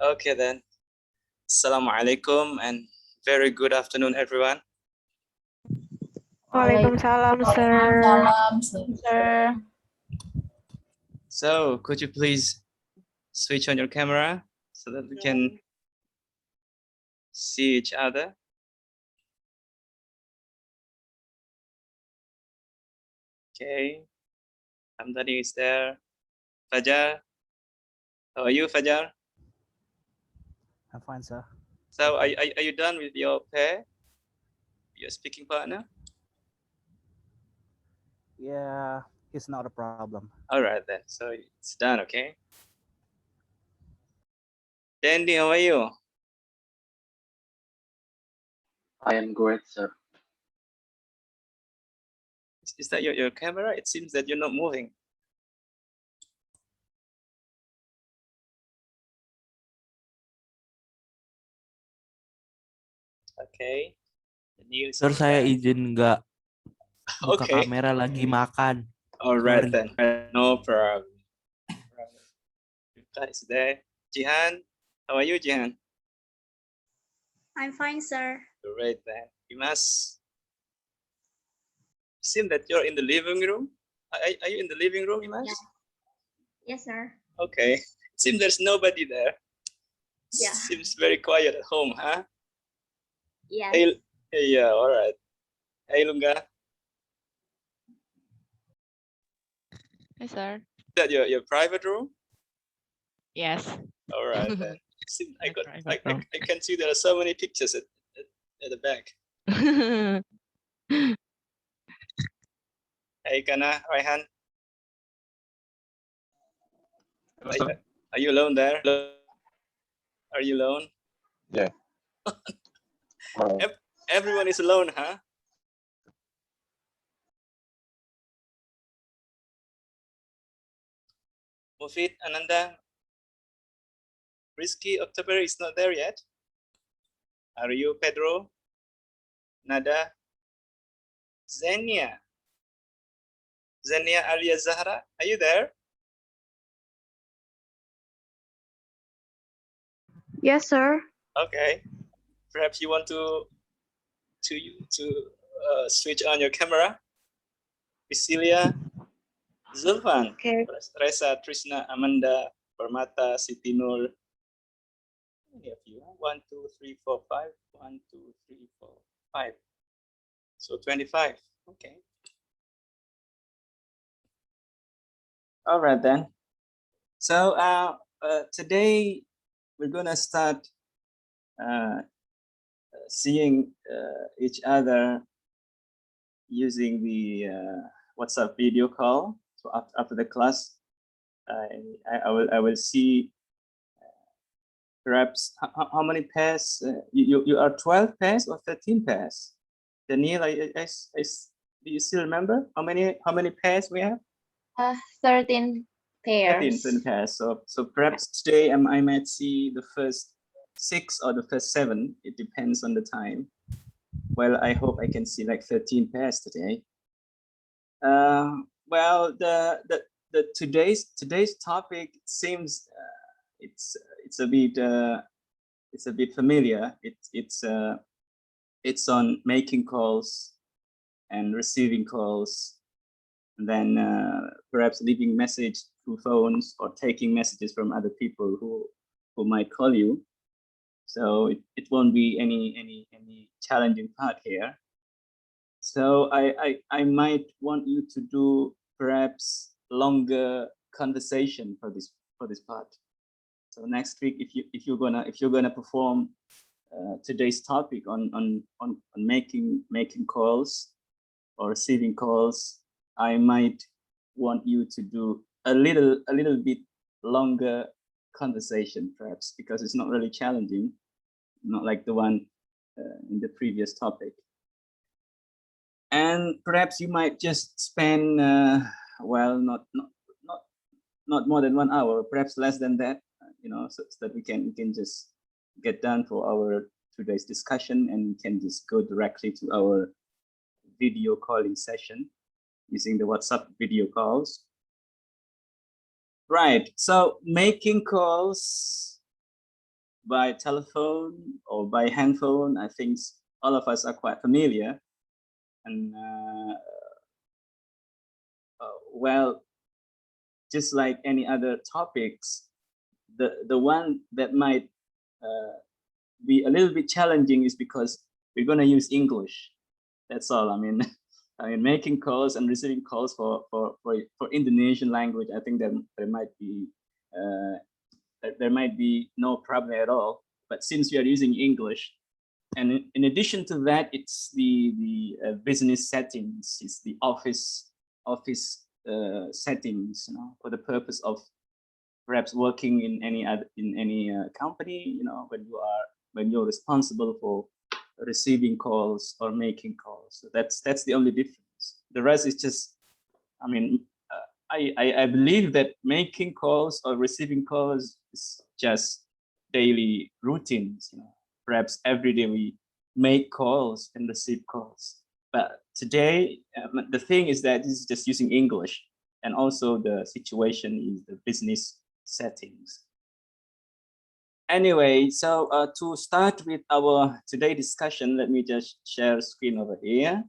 Okay then. Assalamualaikum and very good afternoon, everyone. Waalaikumsalam, sir. Waalaikumsalam, sir. So could you please switch on your camera so that we can see each other? Okay. Hamdani is there. Fajar. How are you, Fajar? I'm fine, sir. So are you done with your pair? Your speaking partner? Yeah, it's not a problem. All right then. So it's done, okay? Dandy, how are you? I am great, sir. Is that your camera? It seems that you're not moving. Okay. Sir, saya izin nggak buka Okay. kamera lagi makan. All right Sorry. then. No problem. Is there? Jihan, how are you, Jihan? I'm fine, sir. Great then. You must seem that you're in the living room. Are you in the living room, Imas? Yeah. Yes, sir. Okay. Seems there's nobody there. Yeah. Seems very quiet at home, huh? Yes. Hey, yeah, all right. Hey, Lunga. Hi, sir. Is that your private room? Yes. All right then. I can see there are so many pictures at the back. Hey, Kana, Raihan. Are you alone there? Are you alone? Yeah. Everyone is alone, huh? Mufid, Ananda, Rizky, October is not there yet. Are you, Pedro? Nada? Zenia? Zenia Alia Zahra, are you there? Yes, sir. Okay. Perhaps you want to switch on your camera. Priscilia, Zulfan, Okay. Reza, Trishna, Amanda, Permata, Siti Nur. How many of you? 1, 2, 3, 4, 5. 1, 2, 3, 4, 5. So 25. Okay. All right then. So today we're gonna start seeing each other using the WhatsApp video call. So after the class, I will see perhaps how many pairs. You are 12 pairs or 13 pairs. Daniel, do you still remember how many pairs we have? 13 pairs. 13 pairs. So perhaps today I might see the first 6 or the first 7. It depends on the time. Well, I hope I can see like 13 pairs today. Well, the today's topic seems it's a bit familiar. It's on making calls and receiving calls, and then perhaps leaving message through phones or taking messages from other people who might call you. So it won't be any challenging part here. So I might want you to do perhaps longer conversation for this part. So next week, if you're gonna perform today's topic on making calls or receiving calls, I might want you to do a little bit longer conversation, perhaps, because it's not really challenging, not like the one in the previous topic. And perhaps you might just spend well, not more than 1 hour, perhaps less than that, so that we can just get done for our today's discussion, and we can just go directly to our video calling session using the WhatsApp video calls. Right, so making calls by telephone or by handphone, I think all of us are quite familiar. And well, just like any other topics, the one that might be a little bit challenging is because we're going to use English. That's all. I mean, making calls and receiving calls for Indonesian language, I think that there might be no problem at all. But since we are using English, and in addition to that, it's the business settings, it's the office settings, you know, for the purpose of perhaps working in any company, you know, when you're responsible for receiving calls or making calls. So that's the only difference. The rest is just, I mean, I believe that making calls or receiving calls is just daily routines. You know, perhaps every day we make calls and receive calls. But today, the thing is that this is just using English, and also the situation is the business settings. Anyway, so to start with our today discussion, let me just share screen over here.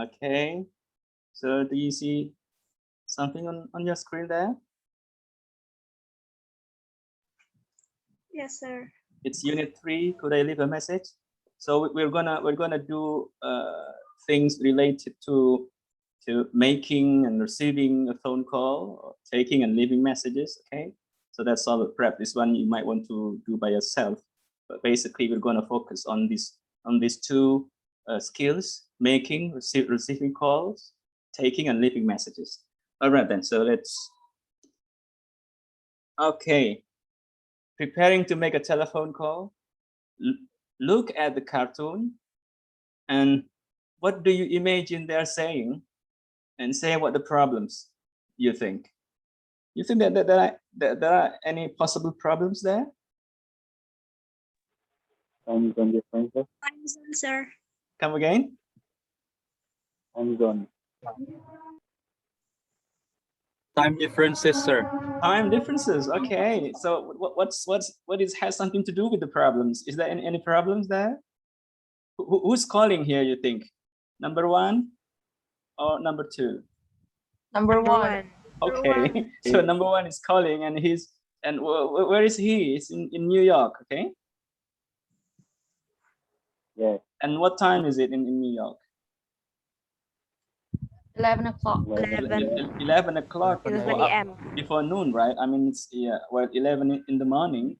Okay, so do you see something on your screen there? Yes, sir. It's unit 3. Could I leave a message? So we're gonna do things related to making and receiving a phone call, or taking and leaving messages. Okay, so that's all. Perhaps this one you might want to do by yourself. But basically, we're gonna focus on these two skills: making, receiving calls, taking and leaving messages. All right then. So let's. Okay. Preparing to make a telephone call, look at the cartoon, and what do you imagine they're saying, and say what the problems you think. You think that there are any possible problems there? I'm gone different, sir. Time zone, sir. Come again? I'm gone. Time differences, sir. Time differences. Okay. So what has something to do with the problems? Is there any problems there? Who's calling here, you think? Number 1 or number 2? Number one. Okay. So number 1 is calling, and where is he? He's in New York. Okay. Yeah. And what time is it in New York? 11 o'clock. 11 o'clock 11 a.m. before noon, right? I mean, it's 11 in the morning.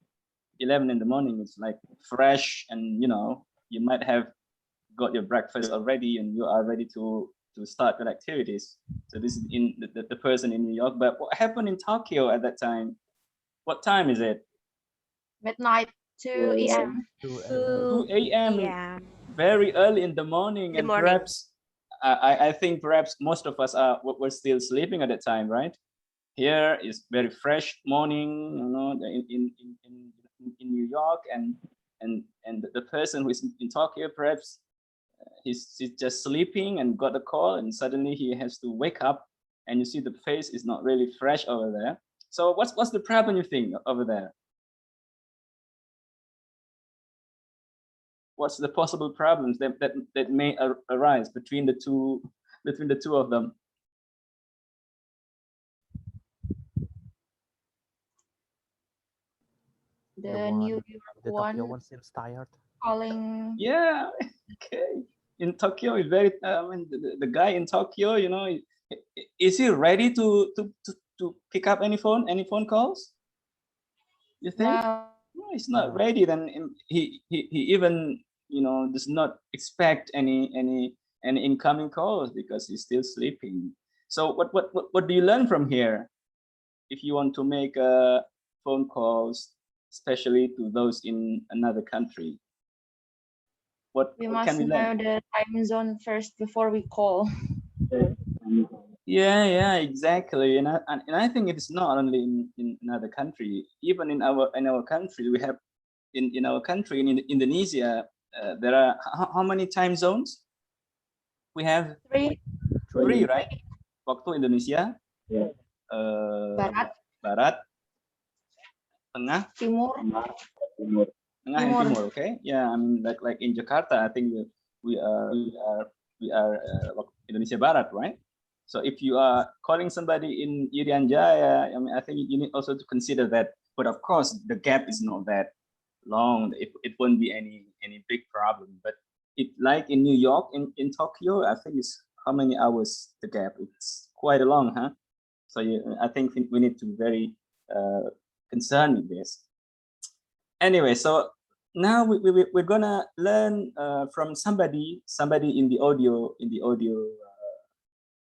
11 in the morning, it's like fresh, and you know, you might have got your breakfast already, and you are ready to start your activities. So this is in the person in New York. But what happened in Tokyo at that time? What time is it? Midnight, 2 a.m. 2 a.m. Yeah. Very early in the morning, and morning. perhaps I think perhaps most of us were still sleeping at that time, right? Here is very fresh morning, you know, in New York, and the person who is in Tokyo, perhaps he's just sleeping and got a call, and suddenly he has to wake up, and you see the face is not really fresh over there. So what's the problem you think over there? What's the possible problems that may arise between the two of them? The New York The one Tokyo one seems tired. calling. Yeah, okay. In Tokyo, is very. I mean, the guy in Tokyo, you know, is he ready to pick up any phone calls? You think? No, No, he's not ready. Then he even, you know, does not expect any incoming calls because he's still sleeping. So what do you learn from here? If you want to make phone calls, especially to those in another country, what we can must we know learn? the time zone first before we call. Yeah, exactly. And I think it's not only in another country, even in our country, we have in our country, in Indonesia, there are how many time zones we have? Three. 3, right? Waktu Indonesia Yeah. Barat, Barat, Tengah, Timur, Timur. Tengah and Timur. Timur. Okay, yeah, I mean like in Jakarta, I think we are Indonesia Barat, right? So if you are calling somebody in Irian Jaya, I mean, I think you need also to consider that. But of course, the gap is not that long. It won't be any big problem. But if like in New York, in Tokyo, I think it's how many hours the gap? It's quite a long, huh? So I think we need to be very concerned with this. Anyway, so now we're gonna learn from somebody in the audio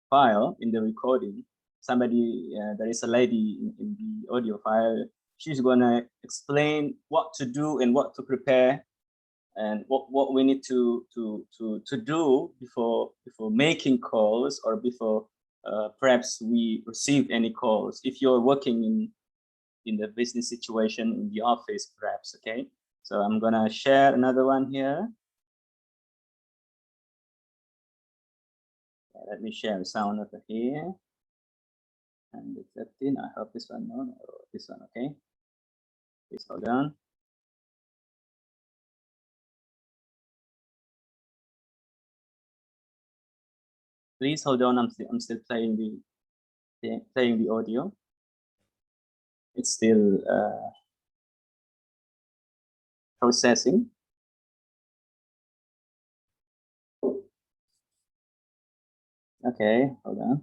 file, in the recording. Somebody, there is a lady in the audio file. She's gonna explain what to do and what to prepare, and what we need to do before making calls, or before perhaps we receive any calls. If you're working in the business situation in the office, perhaps. Okay, so I'm gonna share another one here. Let me share a sound over here. And the 13, I hope this one, no, this one, okay. Please hold on. Please hold on, I'm still playing the audio. It's still processing. Okay, hold on.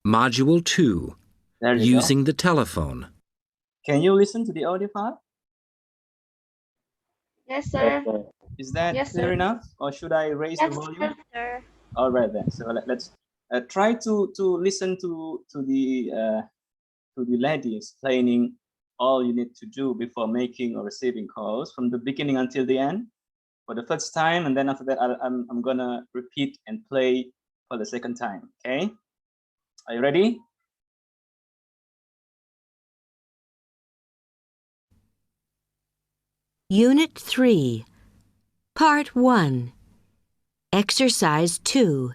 Module 2, There you using the telephone. go. Can you listen to the audio file? Yes, sir. Is that Yes, clear sir. enough, or should I raise the Yes, volume? Sir. All right then. So let's try to listen to the lady explaining all you need to do before making or receiving calls from the beginning until the end for the first time, and then after that I'm gonna repeat and play for the second time. Okay, are you ready? Unit 3, Part 1, Exercise 2,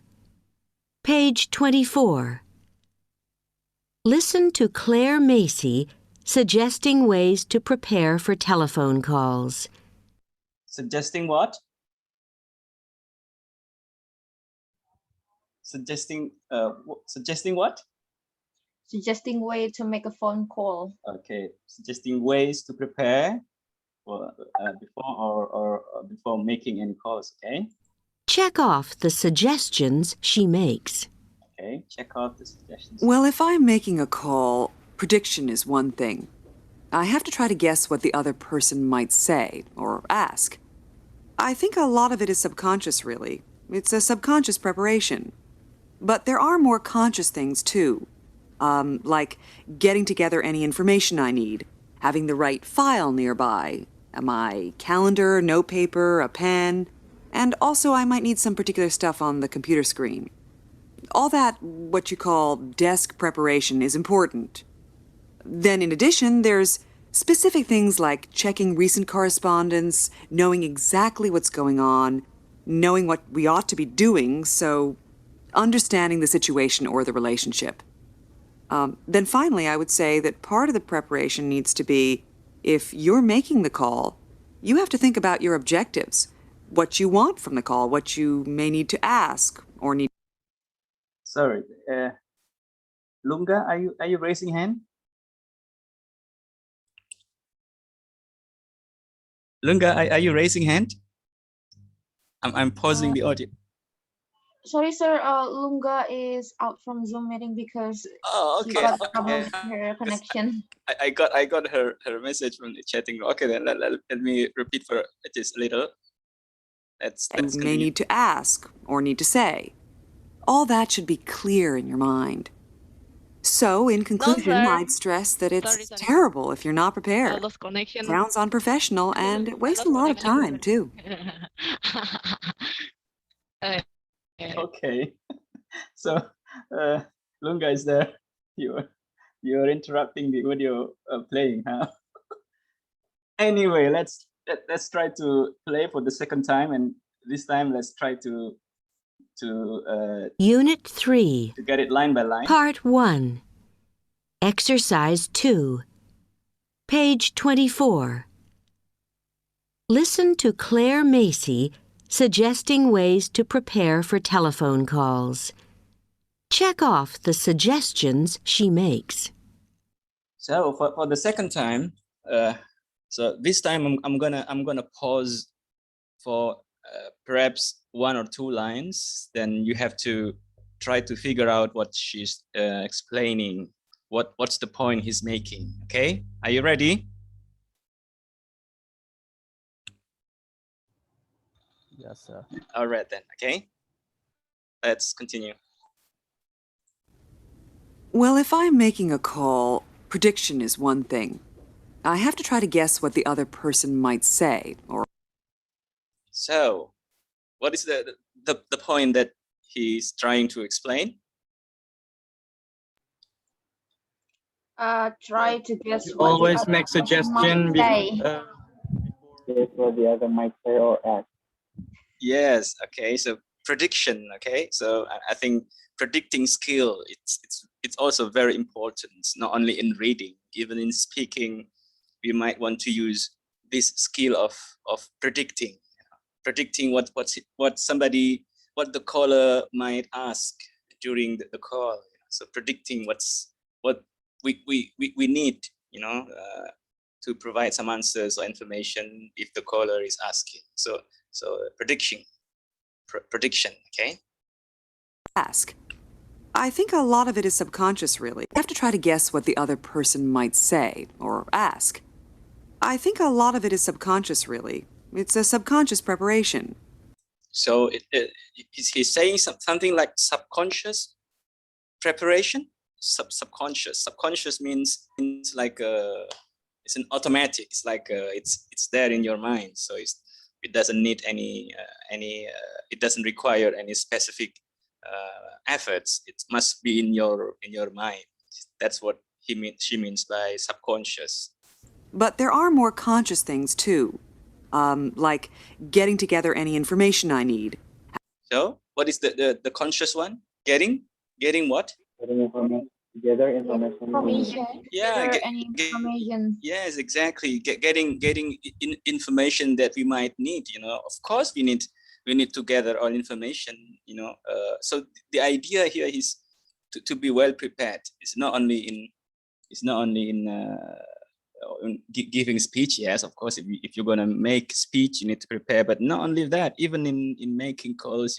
page 24. Listen to Claire Macy suggesting ways to prepare for telephone calls. Suggesting what? Suggesting suggesting what? Suggesting way to make a phone call. Okay, suggesting ways to prepare for before making any calls. Okay. Check off the suggestions she makes. Okay, check out the suggestions. Well, if I'm making a call, prediction is one thing. I have to try to guess what the other person might say or ask. I think a lot of it is subconscious, really. It's a subconscious preparation. But there are more conscious things, too. Like getting together any information I need, having the right file nearby, my calendar, notepaper, a pen, and also I might need some particular stuff on the computer screen. All that, what you call desk preparation, is important. Then in addition, there's specific things like checking recent correspondence, knowing exactly what's going on, knowing what we ought to be doing, so understanding the situation or the relationship. Then finally, I would say that part of the preparation needs to be, if you're making the call, you have to think about your objectives, what you want from the call, what you may need to ask or need. Sorry, Lunga, are you raising hand? Lunga, are you raising hand? I'm pausing the audio. Sorry, sir. Lunga is out from Zoom meeting because Oh, she okay. got trouble with her connection. I got her message from the chatting room. Okay, then let me repeat for just a little. Let's You may continue. need to ask or need to say. All that should be clear in your mind. So, in conclusion, sir. I'd stress that it's Sorry. terrible if you're not I prepared. lost connection. Sounds unprofessional and it I wastes a lost lot of connection. time, too. Okay, so Lunga is there. You're interrupting the audio playing, huh? Anyway, let's try to play for the second time, and this time let's try to Unit 3, to get it line by line. Part 1, Exercise 2, page 24. Listen to Claire Macy suggesting ways to prepare for telephone calls. Check off the suggestions she makes. So for the second time, so this time I'm gonna pause for perhaps 1 or 2 lines. Then you have to try to figure out what she's explaining. What's the point he's making? Okay, are you ready? Yes, sir. All right then. Okay, let's continue. Well, if I'm making a call, prediction is one thing. I have to try to guess what the other person might say, or So, what is the point that he's trying to explain? Try to guess You what the always other make person suggestion might say. Guess what the other might say or ask. Yes. Okay. So prediction. Okay. So I think predicting skill. It's also very important. Not only in reading, even in speaking, we might want to use this skill of predicting. Predicting what the caller might ask during the call. So predicting what we need, to provide some answers or information if the caller is asking. So prediction, okay? ask. I think a lot of it is subconscious, really. I have to try to guess what the other person might say, or ask. I think a lot of it is subconscious, really. It's a subconscious preparation. So he's saying something like subconscious preparation. Subconscious means like it's an automatic. It's like it's there in your mind. So it doesn't need any it doesn't require any specific efforts. It must be in your mind. That's what she means by subconscious. But there are more conscious things, too. Like getting together any information I need. So what is the conscious one? Getting what? Getting information together, Information. Yeah, Any information. Yes, exactly. Getting information that we might need. Of course we need to gather all information. So the idea here is to be well prepared. It's not only in giving speech. Yes, of course, if you're gonna make speech, you need to prepare. But not only that, even in making calls,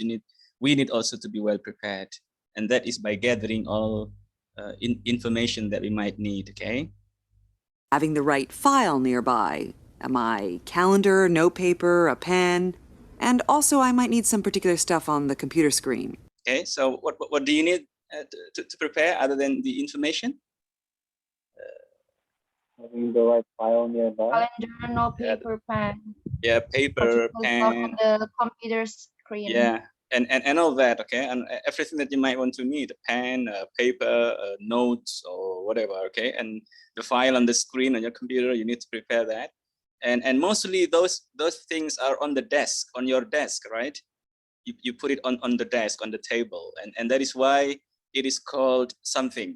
we need also to be well prepared, and that is by gathering all information that we might need. Okay. Having the right file nearby. My calendar, notepaper, a pen. And also I might need some particular stuff on the computer screen. Okay. So what do you need to prepare other than the information? having the right file nearby. Calendar, no paper, pen. Yeah, paper, Particular stuff pen. on the computer screen. Yeah, and all that. Okay, and everything that you might want to need: a pen, paper, notes, or whatever. Okay, and the file on the screen on your computer, you need to prepare that. And mostly those things are on the desk, on your desk, right? You put it on the desk, on the table, and that is why it is called something.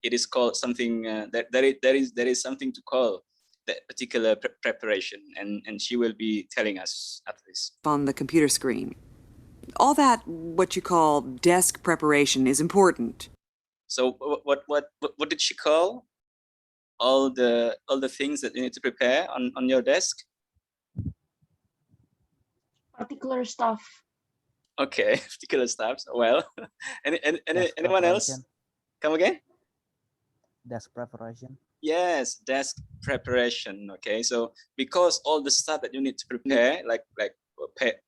It is called something there is something to call that particular preparation, and she will be telling us after this. On the computer screen. All that, what you call desk preparation, is important. So what did she call all the things that you need to prepare on your desk? Particular stuff. Okay, particular stuff. Well, anyone else? Come again? Desk preparation. Yes, desk preparation. Okay, so because all the stuff that you need to prepare, like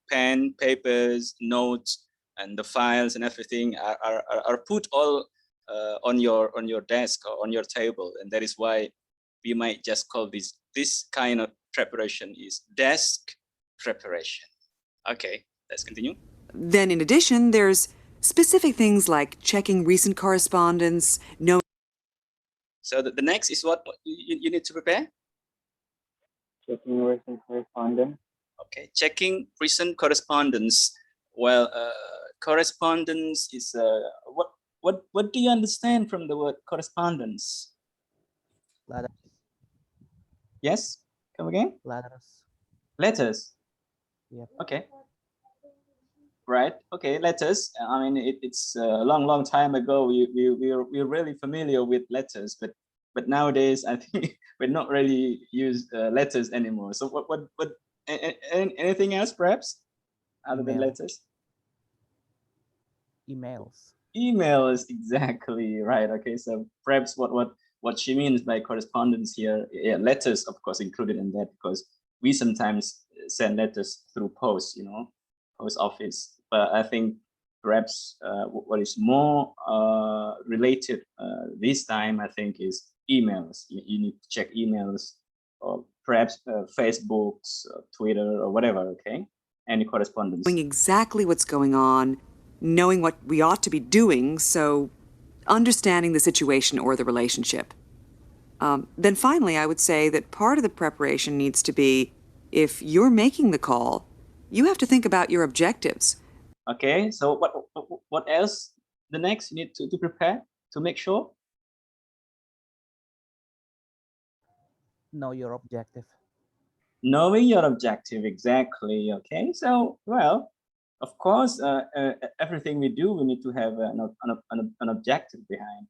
pen, papers, notes, and the files and everything are put all on your desk or on your table, and that is why we might just call this kind of preparation is desk preparation. Okay, let's continue. Then, in addition, there's specific things like checking recent correspondence, So the next is what you need to prepare? Checking recent correspondence. Okay, checking recent correspondence. Well, correspondence is what do you understand from the word correspondence? Letters. Yes, come again. Letters. Letters. Yep. Okay. Right. Okay. Letters. I mean, it's a long time ago. We're really familiar with letters, but nowadays I think we're not really use letters anymore. So anything else perhaps other than Email. letters? Emails. Email is exactly right. Okay, so perhaps what she means by correspondence here, yeah, letters of course included in that, because we sometimes send letters through post, post office. But I think perhaps what is more related this time, I think, is emails. You need to check emails, or perhaps Facebooks, Twitter, or whatever. Okay, any correspondence. Knowing exactly what's going on, knowing what we ought to be doing, so understanding the situation or the relationship. Then finally, I would say that part of the preparation needs to be, if you're making the call, you have to think about your objectives. Okay, so what else? The next you need to prepare to make sure. Know your objective. Knowing your objective, exactly. Okay, so well, of course, everything we do, we need to have an objective behind.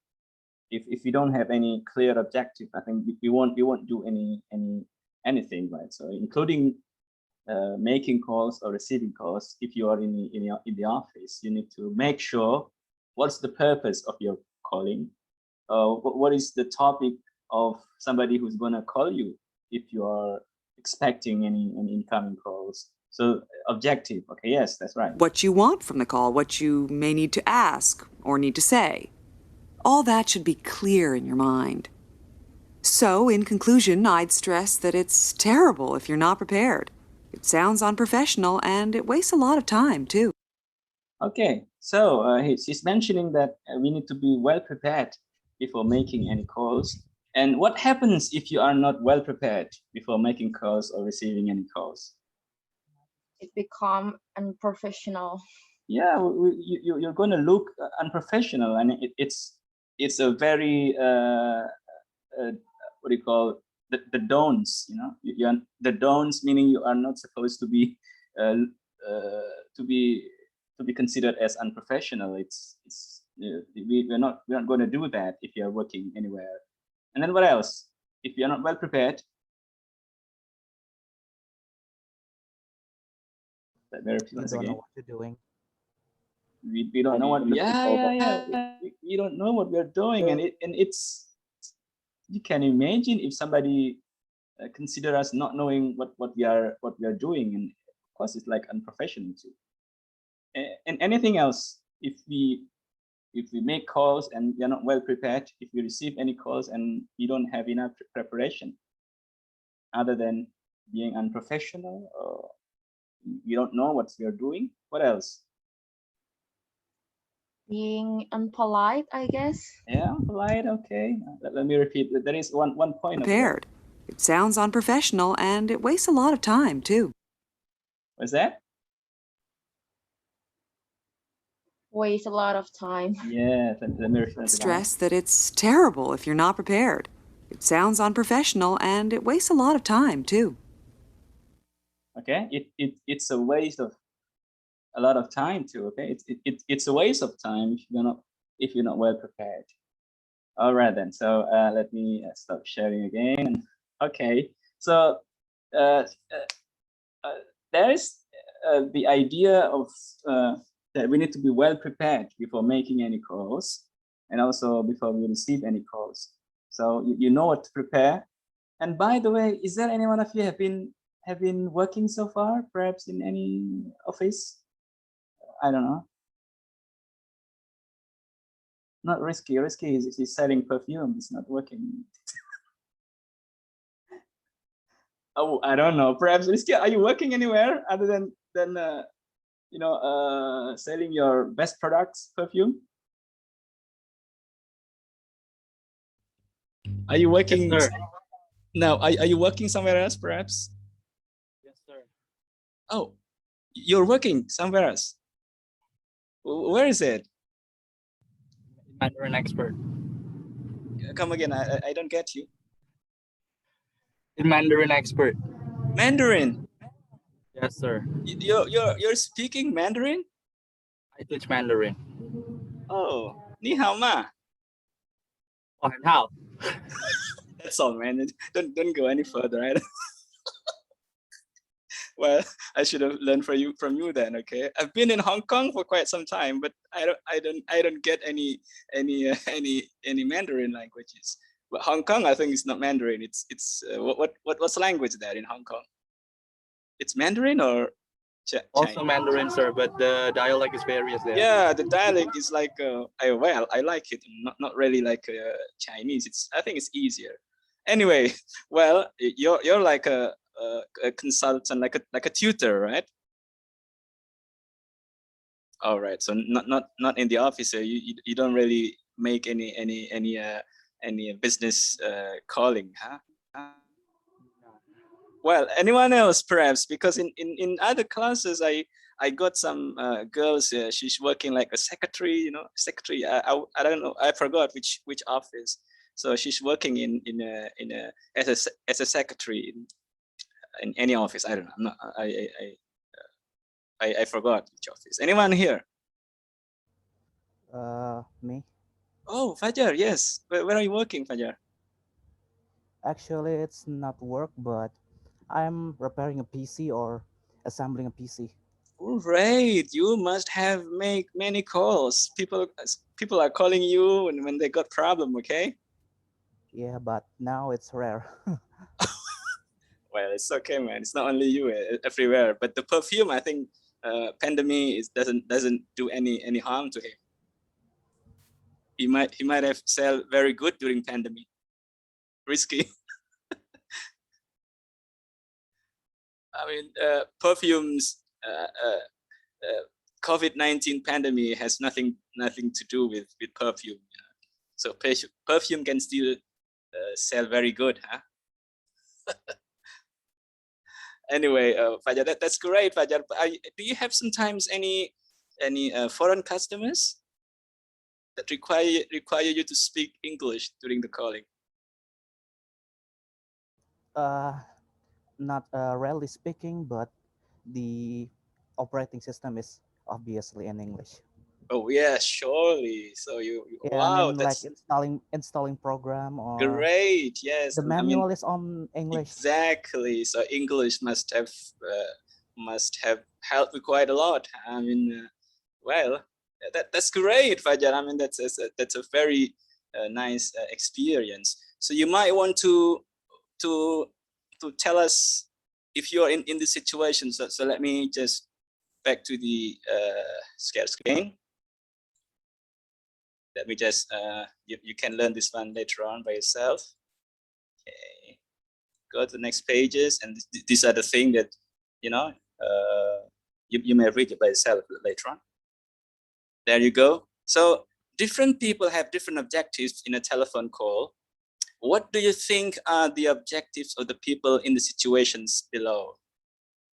If you don't have any clear objective, I think we won't do anything, right? So including making calls or receiving calls. If you are in the office, you need to make sure what's the purpose of your calling. What is the topic of somebody who's gonna call you if you are expecting any incoming calls. So objective. Okay, yes, that's right. What you want from the call, what you may need to ask or need to say. All that should be clear in your mind. So, in conclusion, I'd stress that it's terrible if you're not prepared. It sounds unprofessional, and it wastes a lot of time, too. Okay, so he's mentioning that we need to be well prepared before making any calls. And what happens if you are not well prepared before making calls or receiving any calls? It become unprofessional. Yeah, you're going to look unprofessional, and it's a very what do you call the don'ts? The don'ts, meaning you are not supposed to be considered as unprofessional. We're not going to do that if you're working anywhere. And then what else? If you're not well prepared, that You don't know what you're doing. We don't know what. We don't know what we're doing, and it's. You can imagine if somebody consider us not knowing what we are doing, and of course it's like unprofessional too. And anything else, if we make calls and we are not well prepared, if we receive any calls and we don't have enough preparation, other than being unprofessional, or we don't know what we are doing, what else? Being unpolite, I guess. Yeah, polite. Okay, let me repeat. There is one point. Prepared. It sounds unprofessional, and it wastes a lot of time, too. What's that? Waste a lot of time. Yeah, let me repeat. Stress that it's terrible if you're not prepared. It sounds unprofessional, and it wastes a lot of time, too. Okay, it's a waste of a lot of time too. Okay, it's a waste of time if you're not well prepared. All right then. So let me stop sharing again. Okay, so there is the idea of that we need to be well prepared before making any calls, and also before we receive any calls. So you know what to prepare. And by the way, is there any one of you have been working so far, perhaps in any office? I don't know. Not risky. Risky is he's selling perfume. It's not working. Oh, I don't know. Perhaps risky. Are you working anywhere other than selling your best products, perfume? Are you working? Yes, sir. No. Are you working somewhere else, perhaps? Yes, sir. Oh, you're working somewhere else. Where is it? Mandarin expert. Come again. I don't get you. In Mandarin expert. Mandarin. Yes, sir. You're speaking Mandarin? I teach Mandarin. Oh, 你好吗? Oh, and how? That's all, man. Don't go any further, right? Well, I should have learned from you then. Okay, I've been in Hong Kong for quite some time, but I don't get any Mandarin languages. But Hong Kong, I think it's not Mandarin. It's what's language there in Hong Kong? It's Mandarin or Also Mandarin, sir, but the dialect is various there. Yeah, the dialect is like I like it. Not really like Chinese. I think it's easier. Anyway, well, you're like a consultant, like a tutor, right? All right. So not in the office. You don't really make any business calling, huh? Well, anyone else perhaps, because in other classes I got some girls. She's working like a secretary, secretary. I don't know. I forgot which office. So she's working as a secretary in any office. I don't know. I'm not. I forgot which office. Anyone here? Me. Oh, Fajar. Yes. Where are you working, Fajar? Actually, it's not work, but I'm repairing a PC or assembling a PC. Great. You must have make many calls. People are calling you when they got problem. Okay. Yeah, but now it's rare. Well, it's okay, man. It's not only you, everywhere. But the perfume, I think, pandemic doesn't do any harm to him. He might have sell very good during pandemic. Risky. I mean, perfumes. COVID-19 pandemic has nothing to do with perfume. So perfume can still sell very good, huh? Anyway, Fajar, that's great, Fajar. Do you have sometimes any foreign customers that require you to speak English during the calling? Not rarely speaking, but the operating system is obviously in English. Oh yeah, surely. So Yeah, wow, I mean, that's like installing program or great. Yes, the I mean, manual is on English. exactly. So English must have helped me quite a lot. I mean, well, that's great, Fajar. I mean, that's a very nice experience. So you might want to tell us if you're in this situation. So let me just back to the share screen. Let me just you can learn this one later on by yourself. Okay, go to the next pages, and these are the things that you may read it by yourself later on. There you go. So different people have different objectives in a telephone call. What do you think are the objectives of the people in the situations below?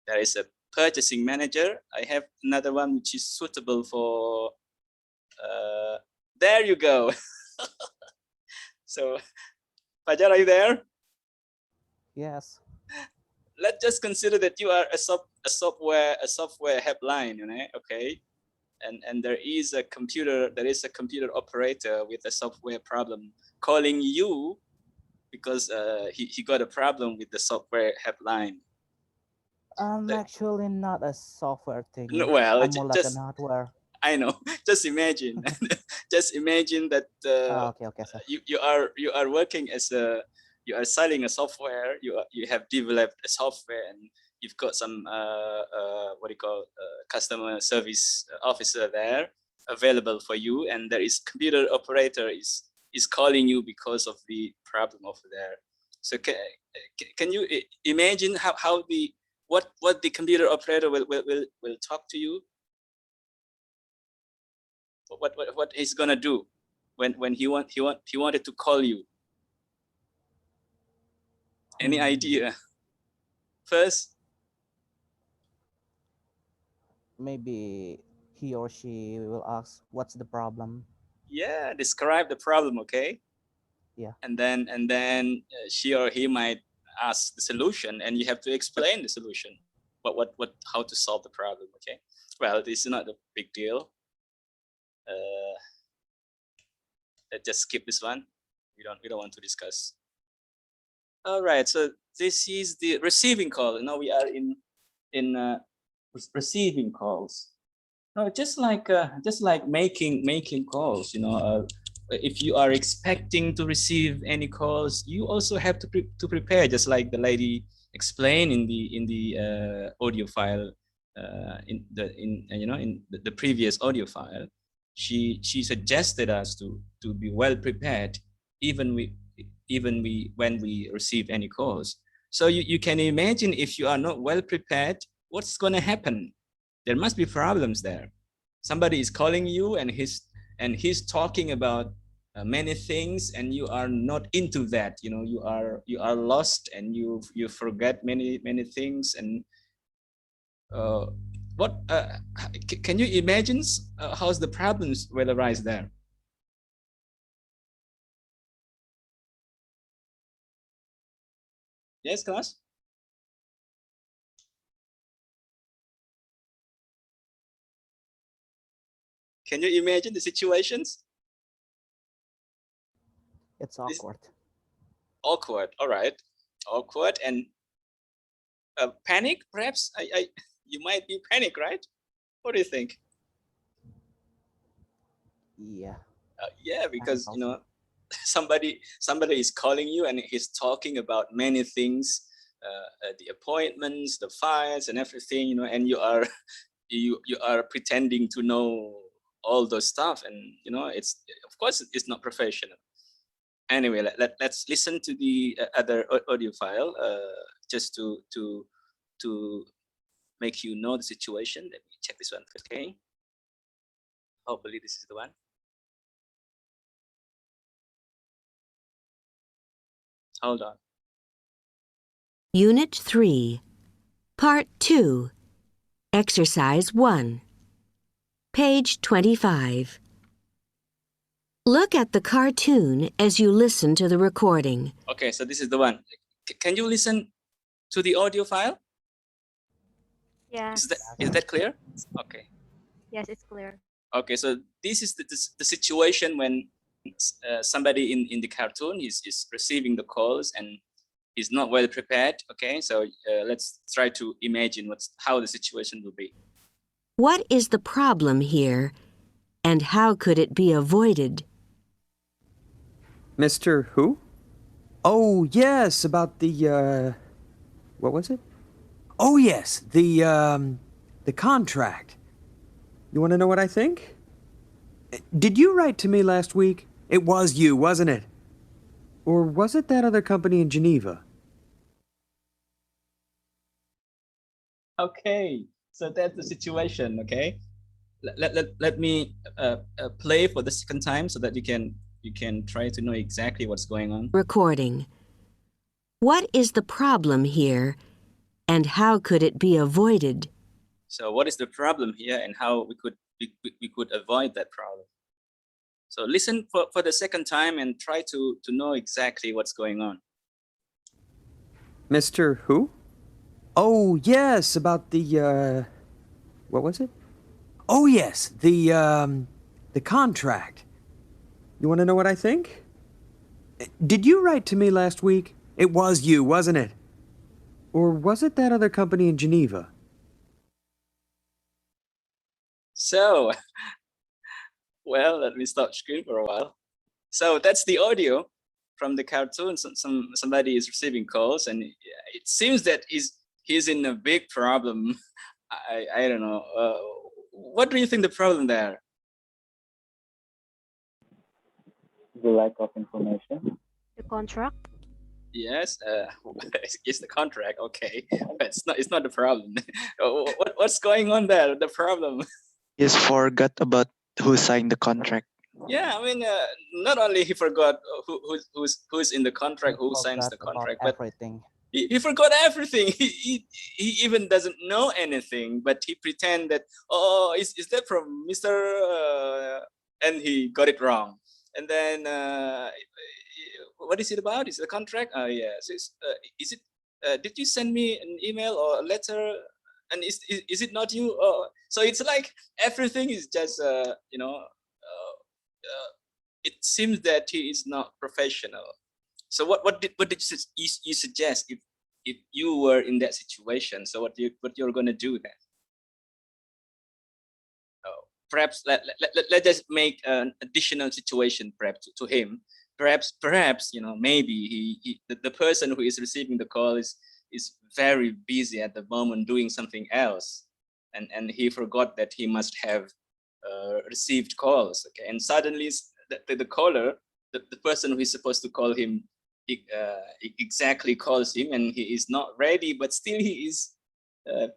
There is a purchasing manager. I have another one which is suitable for there you go. So Fajar, are you there? Yes. Let's just consider that you are a software helpline, okay, and there is a computer operator with a software problem calling you because he got a problem with the software helpline. I'm actually not a software thing. No, well, I'm more like an hardware. I know. Just imagine that Okay, sir. you are working as you are selling a software. You have developed a software, and you've got some what do you call customer service officer there available for you, and there is computer operator is calling you because of the problem over there. So can you imagine how what the computer operator will talk to you? What he's gonna do when he wanted to call you? Any idea? First, maybe he or she will ask, "What's the problem?" Yeah, describe the problem, okay? Yeah. And then she or he might ask the solution, and you have to explain the solution. How to solve the problem, okay? Well, this is not a big deal. Let's just skip this one. We don't want to discuss. All right, so this is the receiving call. Now we are in receiving calls. No, just like making calls. If you are expecting to receive any calls, you also have to prepare. Just like the lady explained in the audio file, in the previous audio file, she suggested us to be well prepared, even when we receive any calls. So you can imagine, if you are not well prepared, what's going to happen? There must be problems there. Somebody is calling you, and he's talking about many things, and you are not into that. You are lost, and you forget many things. And can you imagine how's the problems will arise there? Yes, class. Can you imagine the situations? It's awkward. Awkward. All right. Awkward and panic, perhaps. You might be panic, right? What do you think? Yeah. Yeah, because somebody is calling you, and he's talking about many things, the appointments, the files, and everything. And you are you are pretending to know all those stuff, and it's, of course, it's not professional. Anyway, let's listen to the other audio file, just to make you know the situation. Let me check this one, okay? Hopefully this is the one. Hold on. Unit 3, Part 2, Exercise 1, page 25. Look at the cartoon as you listen to the recording. Okay, so this is the one. Can you listen to the audio file? Yes. Is that clear? Okay. Yes, it's clear. Okay, so this is the situation when somebody in the cartoon is receiving the calls and is not well prepared. Okay, so let's try to imagine how the situation will be. What is the problem here, and how could it be avoided? Mr. Who? Oh, yes, about the, what was it? Oh, yes, the contract. You want to know what I think? Did you write to me last week? It was you, wasn't it? Or was it that other company in Geneva? Okay, so that's the situation, okay? Let me play for the second time so that you can try to know exactly what's going on. Recording. What is the problem here, and how could it be avoided? So what is the problem here, and how we could avoid that problem? So listen for the second time and try to know exactly what's going on. Mr. Who? Oh, yes, about the, what was it? Oh, yes, the contract. You want to know what I think? Did you write to me last week? It was you, wasn't it? Or was it that other company in Geneva? So, well, let me stop screen for a while. So that's the audio from the cartoon. Somebody is receiving calls, and it seems that he's in a big problem. I don't know. What do you think the problem there? The lack of information. The contract? Yes, it's the contract. Okay, but it's not the problem. What's going on there? The problem. He's forgot about who signed the contract. Yeah, I mean, not only he forgot who's in the contract, who signs the contract, but everything. He forgot everything. He even doesn't know anything, but he pretend that, oh, is that from Mr. And he got it wrong. And then what is it about? Is it a contract? Oh yes. Is it? Did you send me an email or a letter? And is it not you? So it's like everything is just it seems that he is not professional. So what did you suggest if you were in that situation? So what you're gonna do then? Oh, perhaps let us make an additional situation perhaps to him. Perhaps maybe the person who is receiving the call is very busy at the moment doing something else, and he forgot that he must have received calls. Okay, and suddenly the caller, the person who is supposed to call him, exactly calls him, and he is not ready, but still he is what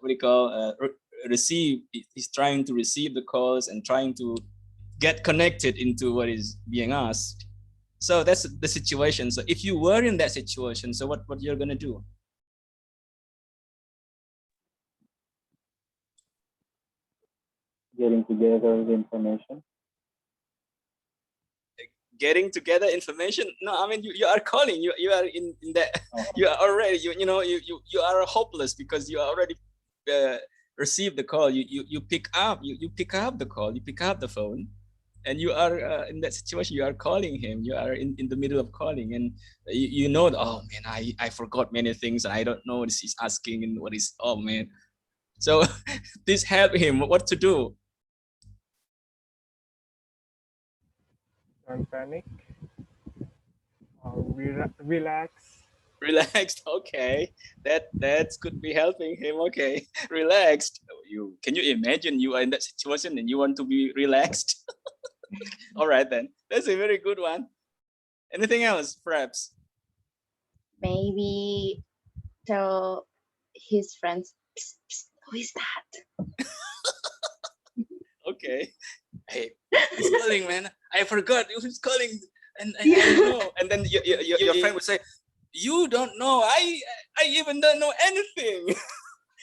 do you call receive. He's trying to receive the calls and trying to get connected into what is being asked. So that's the situation. So if you were in that situation, so what you're gonna do? Getting together the information. Getting together information? No, I mean you are calling. You are in that. You are already you are hopeless because you already received the call. You pick up. You pick up the call. You pick up the phone, and you are in that situation. You are calling him. You are in the middle of calling, and you know. Oh man, I forgot many things. I don't know what he's asking and what is. Oh man. So please help him. What to do? Don't panic. Relax. Relaxed. Okay, that could be helping him. Okay, relaxed. Can you imagine you are in that situation and you want to be relaxed? All right then, that's a very good one. Anything else, perhaps? Maybe tell his friends, "Psst, psst, who is that?" Okay. Hey, who's calling, man? I forgot who's calling, and I don't know. And then your friend would say, "You don't know. I even don't know anything."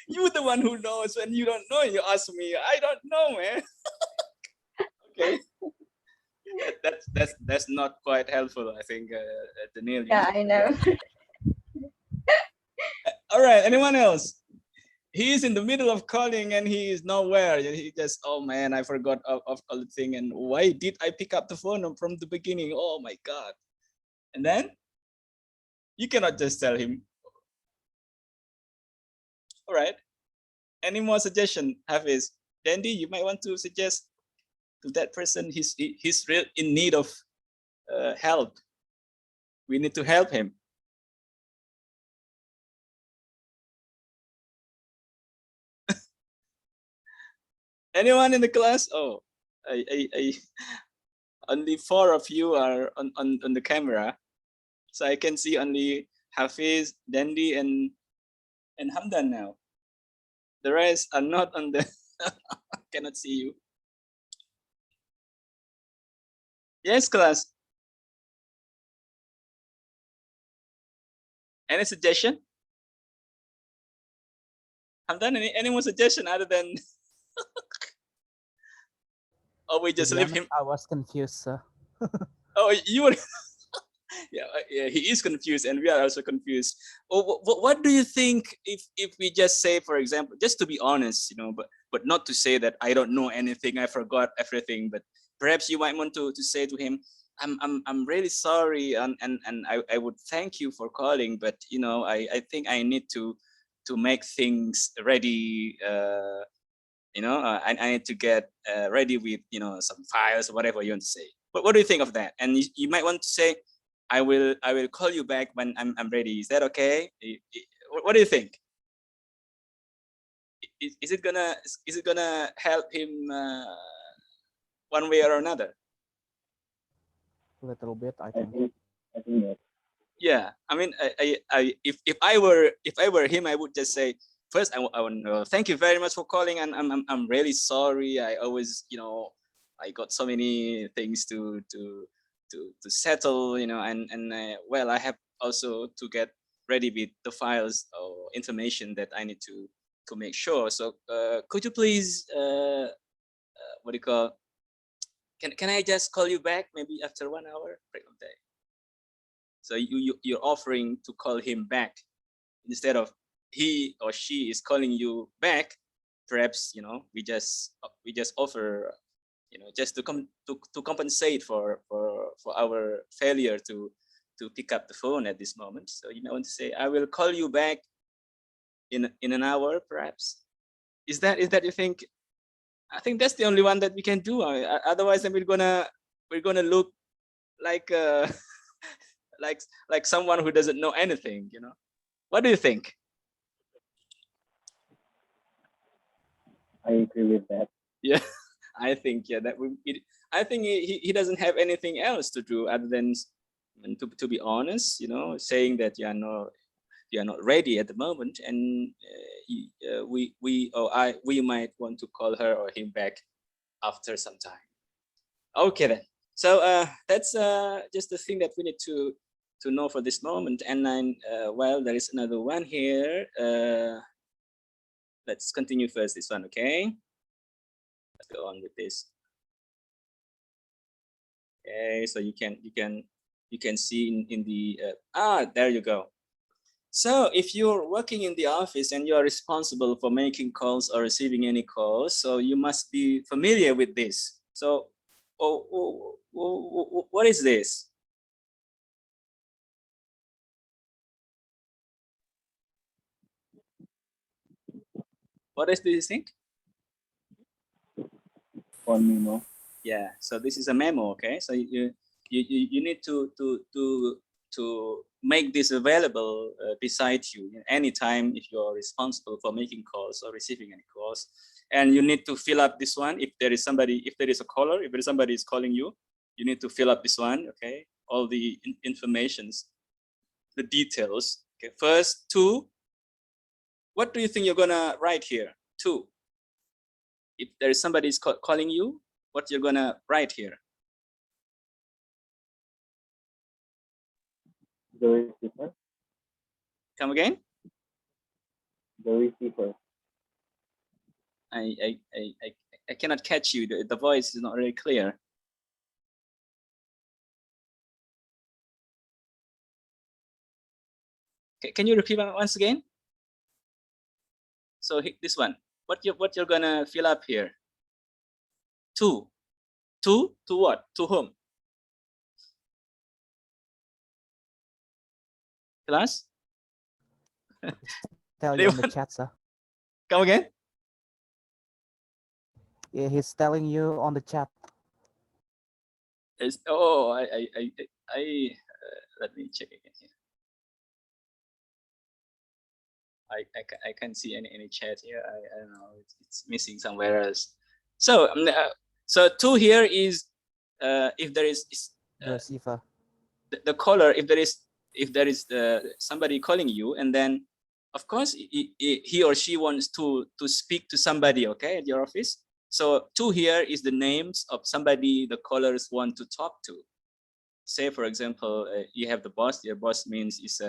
You the one who knows, and you don't know. You ask me. I don't know, man. Okay. That's not quite helpful, I think, Daniel. Yeah, I know. All right. Anyone else? He is in the middle of calling and he is nowhere. He just, oh man, I forgot of all the thing. And why did I pick up the phone from the beginning? Oh my God. And then you cannot just tell him. All right. Any more suggestion, Hafiz? Dandy, you might want to suggest to that person he's real in need of help. We need to help him. Anyone in the class? Oh, I only 4 of you are on the camera, so I can see only Hafiz, Dandy, and Hamdan now. The rest are not on the. Cannot see you. Yes, class. Any suggestion? Hamdan, any more suggestion other than? Or we just leave him? I was confused, sir. Oh, you were. Yeah, he is confused, and we are also confused. Oh, what do you think if we just say, for example, just to be honest, but not to say that I don't know anything, I forgot everything, but perhaps you might want to say to him, I'm really sorry, and I would thank you for calling, but I think I need to make things ready. I need to get ready with some files or whatever you want to say. What do you think of that? And you might want to say, I will call you back when I'm ready. Is that okay? What do you think? Is it gonna help him one way or another? A little bit, I I think. think yes. Yeah, I mean, if I were him, I would just say, first, I want to thank you very much for calling, and I'm really sorry. I always, I got so many things to settle, and well, I have also to get ready with the files or information that I need to make sure. So could you please what do you call? Can I just call you back maybe after 1 hour? So you're offering to call him back instead of he or she is calling you back. Perhaps we just offer just to compensate for our failure to pick up the phone at this moment. So you may want to say, I will call you back in an hour, perhaps. Is that you think? I think that's the only one that we can do. Otherwise, then we're gonna look like like someone who doesn't know anything. What do you think? I agree with that. Yeah, I think I think he doesn't have anything else to do other than to be honest, saying that you are not ready at the moment, and we might want to call her or him back after some time. Okay then. So that's just the thing that we need to know for this moment. And then well, there is another one here. Let's continue first this one, okay? Let's go on with this. Okay, so you can see in the there you go. So if you're working in the office and you are responsible for making calls or receiving any calls, so you must be familiar with this. So what is this? What is this thing? Phone memo. Yeah, so this is a memo, okay? So you need to make this available beside you anytime if you're responsible for making calls or receiving any calls. And you need to fill up this one if there is a caller, if there is somebody is calling you, you need to fill up this one, okay? All the informations, the details. Okay, first, 2. What do you think you're gonna write here? 2. If there is somebody is calling you, what you're gonna write here? The receiver. Come again? The receiver. I cannot catch you. The voice is not very clear. Can you repeat once again? So this one, what you're gonna fill up here? 2. To what? To whom? Class? Tell you on the chat, sir. Come again? Yeah, he's telling you on the chat. Let me check again here. I can't see any chat here. I don't know. It's missing somewhere else. So so 2 here is if there is The receiver. the caller. If there is somebody calling you, and then of course he or she wants to speak to somebody, okay, at your office. So 2 here is the names of somebody the callers want to talk to. Say for example, you have the boss. Your boss means is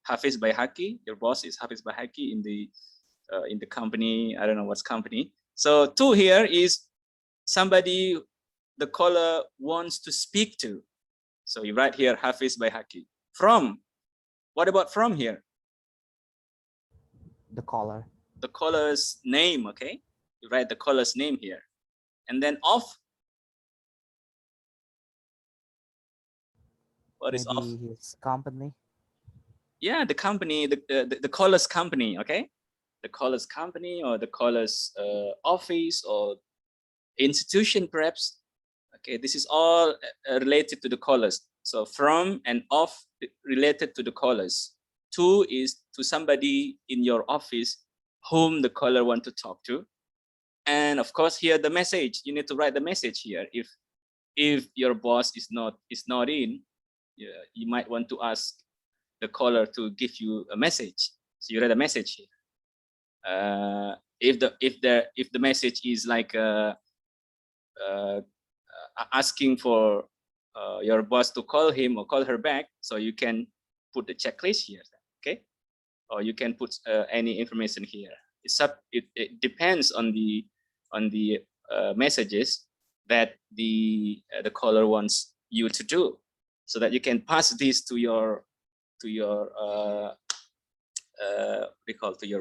Hafiz Bayhaki. Your boss is Hafiz Bayhaki in the company. I don't know what's company. So 2 here is somebody the caller wants to speak to. So you write here Hafiz Bayhaki. From. What about from here? The caller. The caller's name, okay? You write the caller's name here. And then off. What is off? Maybe his company. Yeah, the company, the caller's company, okay? The caller's company or the caller's office or institution, perhaps. Okay, this is all related to the callers. So from and off related to the callers. 2 is to somebody in your office whom the caller want to talk to. And of course here the message, you need to write the message here. If your boss is not in, you might want to ask the caller to give you a message. So you write a message here. If the message is like asking for your boss to call him or call her back, so you can put the checklist here. Okay. or you can put any information here. It depends on the messages that the caller wants you to do, so that you can pass this to your to your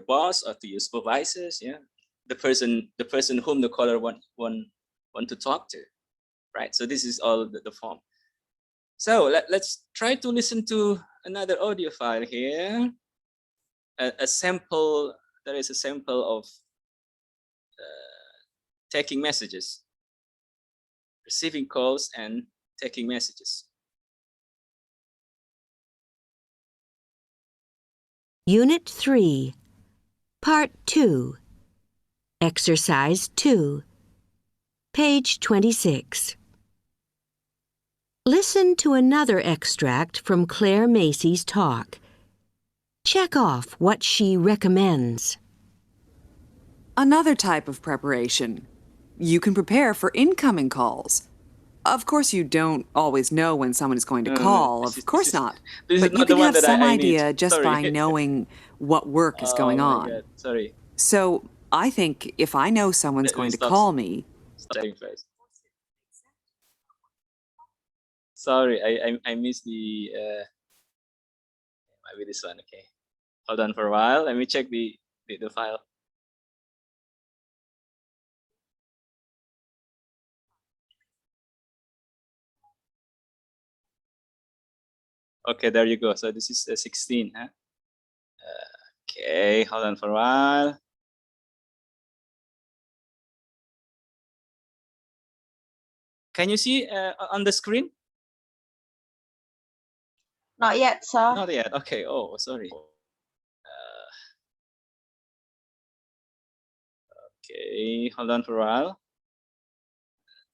boss or to your supervisors. Yeah, the person whom the caller want to talk to, right? So this is all the form. So let's try to listen to another audio file here. A sample. There is a sample of taking messages, receiving calls, and taking messages. Unit 3, Part 2, Exercise 2, page 26. Listen to another extract from Claire Macy's talk. Check off what she recommends. Another type of preparation. You can prepare for incoming calls. Of course, you don't always know when someone is going to call. Of course not. But you can have some idea just by knowing what work is going on. God. Sorry. So I think if I know someone's going to call me... Sorry, I missed the... maybe this one, okay. Hold on for a while. Let me check the file. Okay, there you go. So this is 16, huh? Okay, hold on for a while. Can you see on the screen? Not yet, sir. Not yet. Okay. Oh, sorry. Okay, hold on for a while.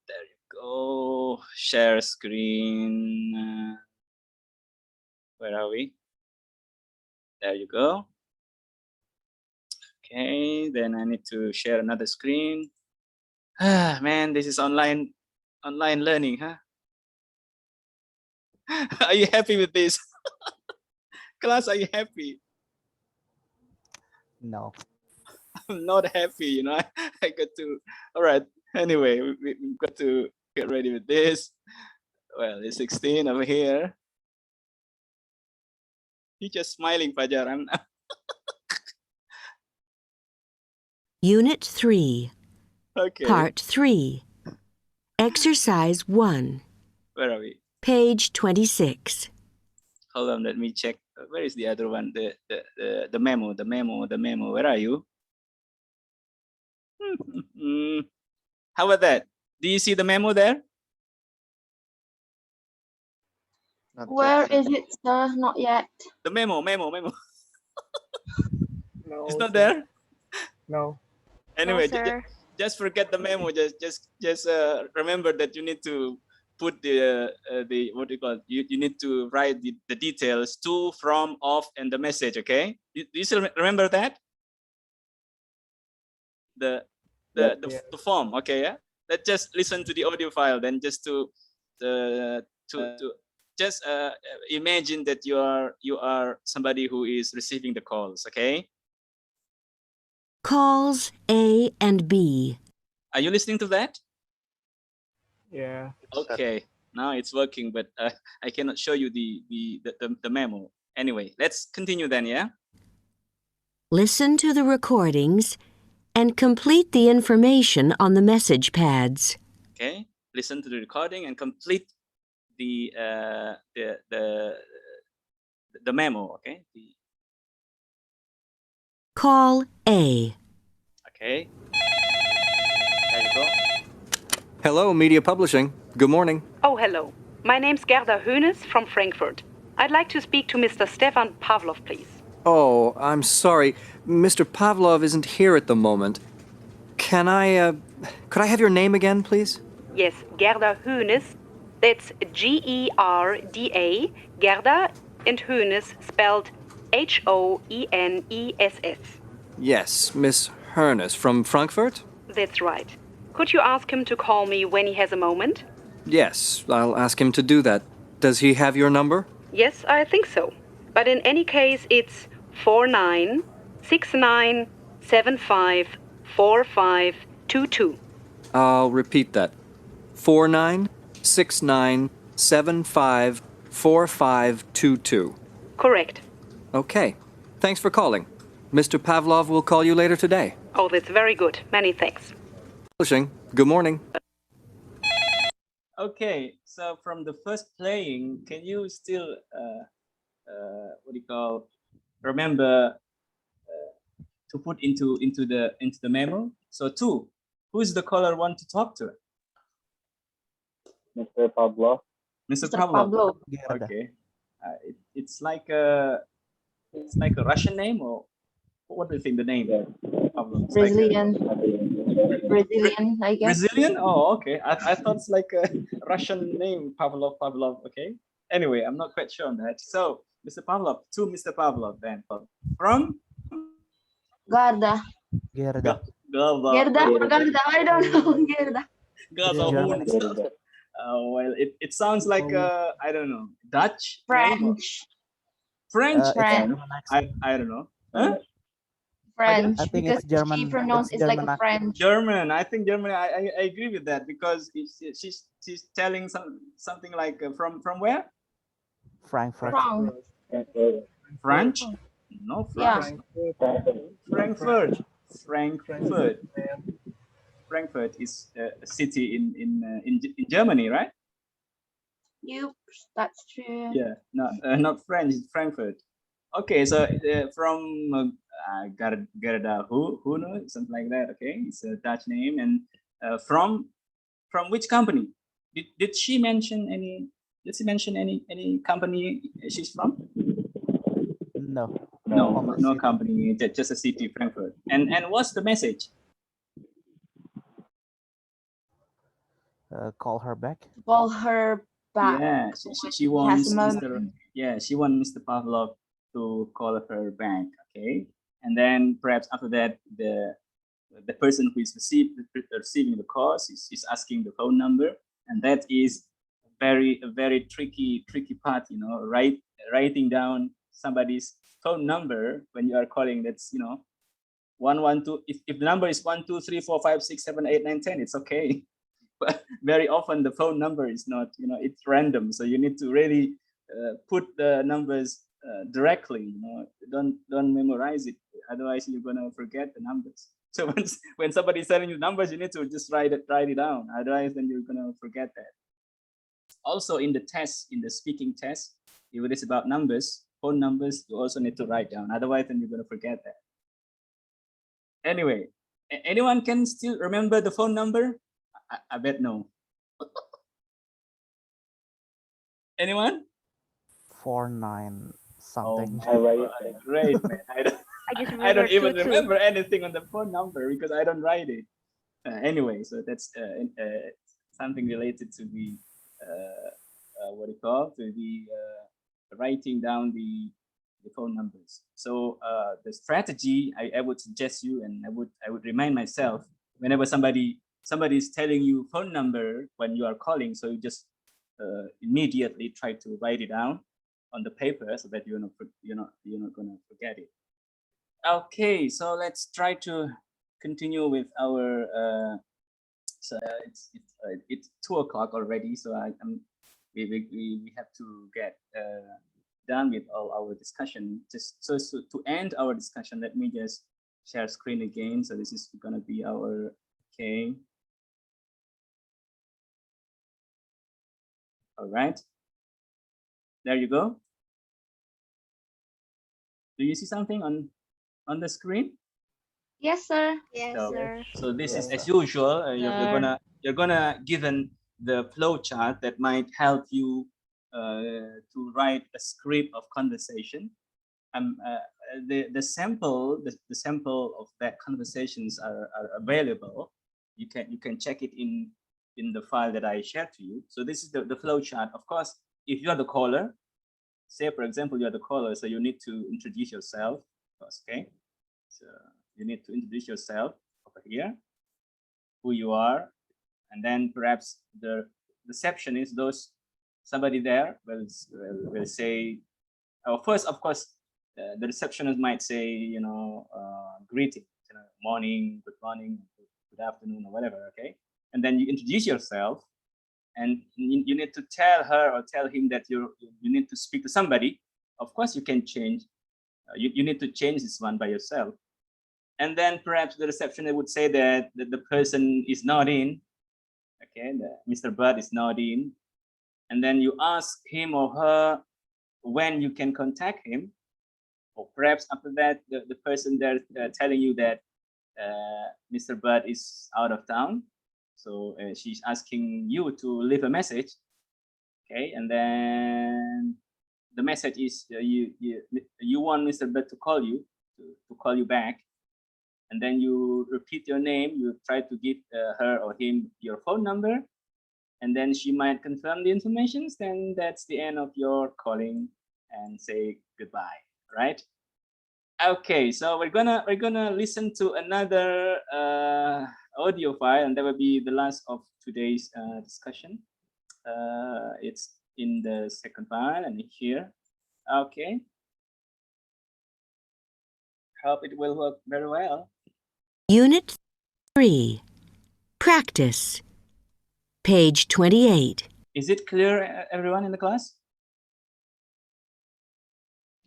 There you go. Share screen. Where are we? There you go. Okay, then I need to share another screen. Ah, man, this is online learning, huh? Are you happy with this? Class, are you happy? No. I'm not happy, you know. I got to, all right. Anyway, we've got to get ready with this. Well, it's 16 over here. You're just smiling, Fajar. I'm Unit 3, okay. Part 3, Exercise 1, Where are we? page 26. Hold on, let me check. Where is the other one? The memo. Where are you? How about that? Do you see the memo there? Where is it, sir? Not yet. The memo. No, It's not sir. there. No. Anyway, No, sir. just forget the memo. Just remember that you need to put the what do you call it? You need to write the details to, from, of, and the message. Okay. Do you still remember that? The form. Okay. Yeah. Let's just listen to the audio file. Then just to just imagine that you are somebody who is receiving the calls. Okay. Calls A and B. Are you listening to that? Yeah. Okay, now it's working, but I cannot show you the memo. Anyway, let's continue then, yeah? Listen to the recordings and complete the information on the message pads. Okay, listen to the recording and complete the memo. Okay. Call A. Okay. There you go. Hello, Media Publishing. Good morning. Oh, hello. My name's Gerda Hoeneß from Frankfurt. I'd like to speak to Mr. Stefan Pavlov, please. Oh, I'm sorry. Mr. Pavlov isn't here at the moment. Could I have your name again, please? Yes, Gerda Hoeneß. That's Gerda, Gerda, and Hoeneß spelled Hoeness. Yes, Miss Hoeneß from Frankfurt? That's right. Could you ask him to call me when he has a moment? Yes, I'll ask him to do that. Does he have your number? Yes, I think so. But in any case, it's 4969754522. I'll repeat that. 4969754522. Correct. Okay. Thanks for calling. Mr. Pavlov will call you later today. Oh, that's very good. Many thanks. Publishing. Good morning. Okay, so from the first playing, can you still what do you call, remember to put into the memo? So 2, who is the caller want to talk to? Mr. Pablo. Mr. Mr. Pavlov. Pablo. Gerda. Okay, it's like a Russian name, or what do you think the name? Yeah. Pavlov. It's like Brazilian. Brazilian, I guess. Brazilian? Oh, okay. I thought it's like a Russian name, Pavlov. Okay. Anyway, I'm not quite sure on that. So, Mr. Pavlov, to Mr. Pavlov then. From Garda. Gerda. Gerda. Gerda or Garda? I don't know. Gerda. Gerda. German. Well, it sounds like I don't know, Dutch name or French. French. It's French. German accent. I don't know. Huh? French. I think Because it's German. she pronounced It's it's like German a accent. French. German. I think German. I agree with that because she's telling something like from where? Frankfurt. Wrong. French? No, Yeah. Frankfurt. Frankfurt is a city in Germany, right? Yep, that's true. Yeah, not French, it's Frankfurt. Okay, so from Gerda, who knows, something like that. Okay, it's a Dutch name, and from which company? Did she mention any? Did she mention any company she's from? No. No company, just a city, Frankfurt. And what's the message? Call her back. Call her back. Yeah, she wants she wants Mr. Pavlov to call her back. Okay, and then perhaps after that, the person who is receiving the call is asking the phone number, and that is a very tricky part. You know, writing down somebody's phone number when you are calling. That's 112. If the number is 1 2 3 4 5 6 7 8 9 10, it's okay. But very often the phone number is not, it's random. So you need to really put the numbers directly. Don't memorize it. Otherwise, you're gonna forget the numbers. So when somebody's telling you numbers, you need to just write it down. Otherwise, then you're gonna forget that. Also, in the test, in the speaking test, if it is about numbers, phone numbers, you also need to write down. Otherwise, then you're gonna forget that. Anyway, anyone can still remember the phone number? I bet no. Anyone? 49 something. Great, man. I don't even remember anything on the phone number because I don't write it. Anyway, so that's something related to the to the writing down the phone numbers. So the strategy I would suggest you, and I would remind myself whenever somebody is telling you phone number when you are calling, so you just immediately try to write it down on the paper so that you're not gonna forget it. Okay, so let's try to continue with our so it's 2 o'clock already, so we have to get done with all our discussion. Just so to end our discussion, let me just share screen again. So this is gonna be our okay. All right. There you go. Do you see something on the screen? Yes, sir. Yes, sir. So this is as usual. You're gonna given the flow chart that might help you to write a script of conversation. The sample of that conversations are available. You can check it in the file that I shared to you. So this is the flow chart. Of course, if you are the caller, say for example you are the caller, so you need to introduce yourself. Okay, so you need to introduce yourself over here, who you are, and then perhaps the receptionist, somebody there will say, first of course the receptionist might say, greeting, morning, good afternoon, or whatever. Okay, and then you introduce yourself, and you need to tell her or tell him that you need to speak to somebody. Of course, you can change. You need to change this one by yourself. And then perhaps the receptionist would say that the person is not in. Okay, Mr. Bird is not in. And then you ask him or her when you can contact him. Or perhaps after that, the person there telling you that Mr. Bird is out of town. So she's asking you to leave a message. Okay, and then the message is you want Mr. Bird to call you, to call you back. And then you repeat your name, you try to give her or him your phone number, and then she might confirm the information. Then that's the end of your calling and say goodbye, right? Okay, so we're gonna listen to another audio file, and that will be the last of today's discussion. It's in the second file and here. Okay. Hope it will work very well. Unit 3. Practice. Page 28. Is it clear, everyone in the class?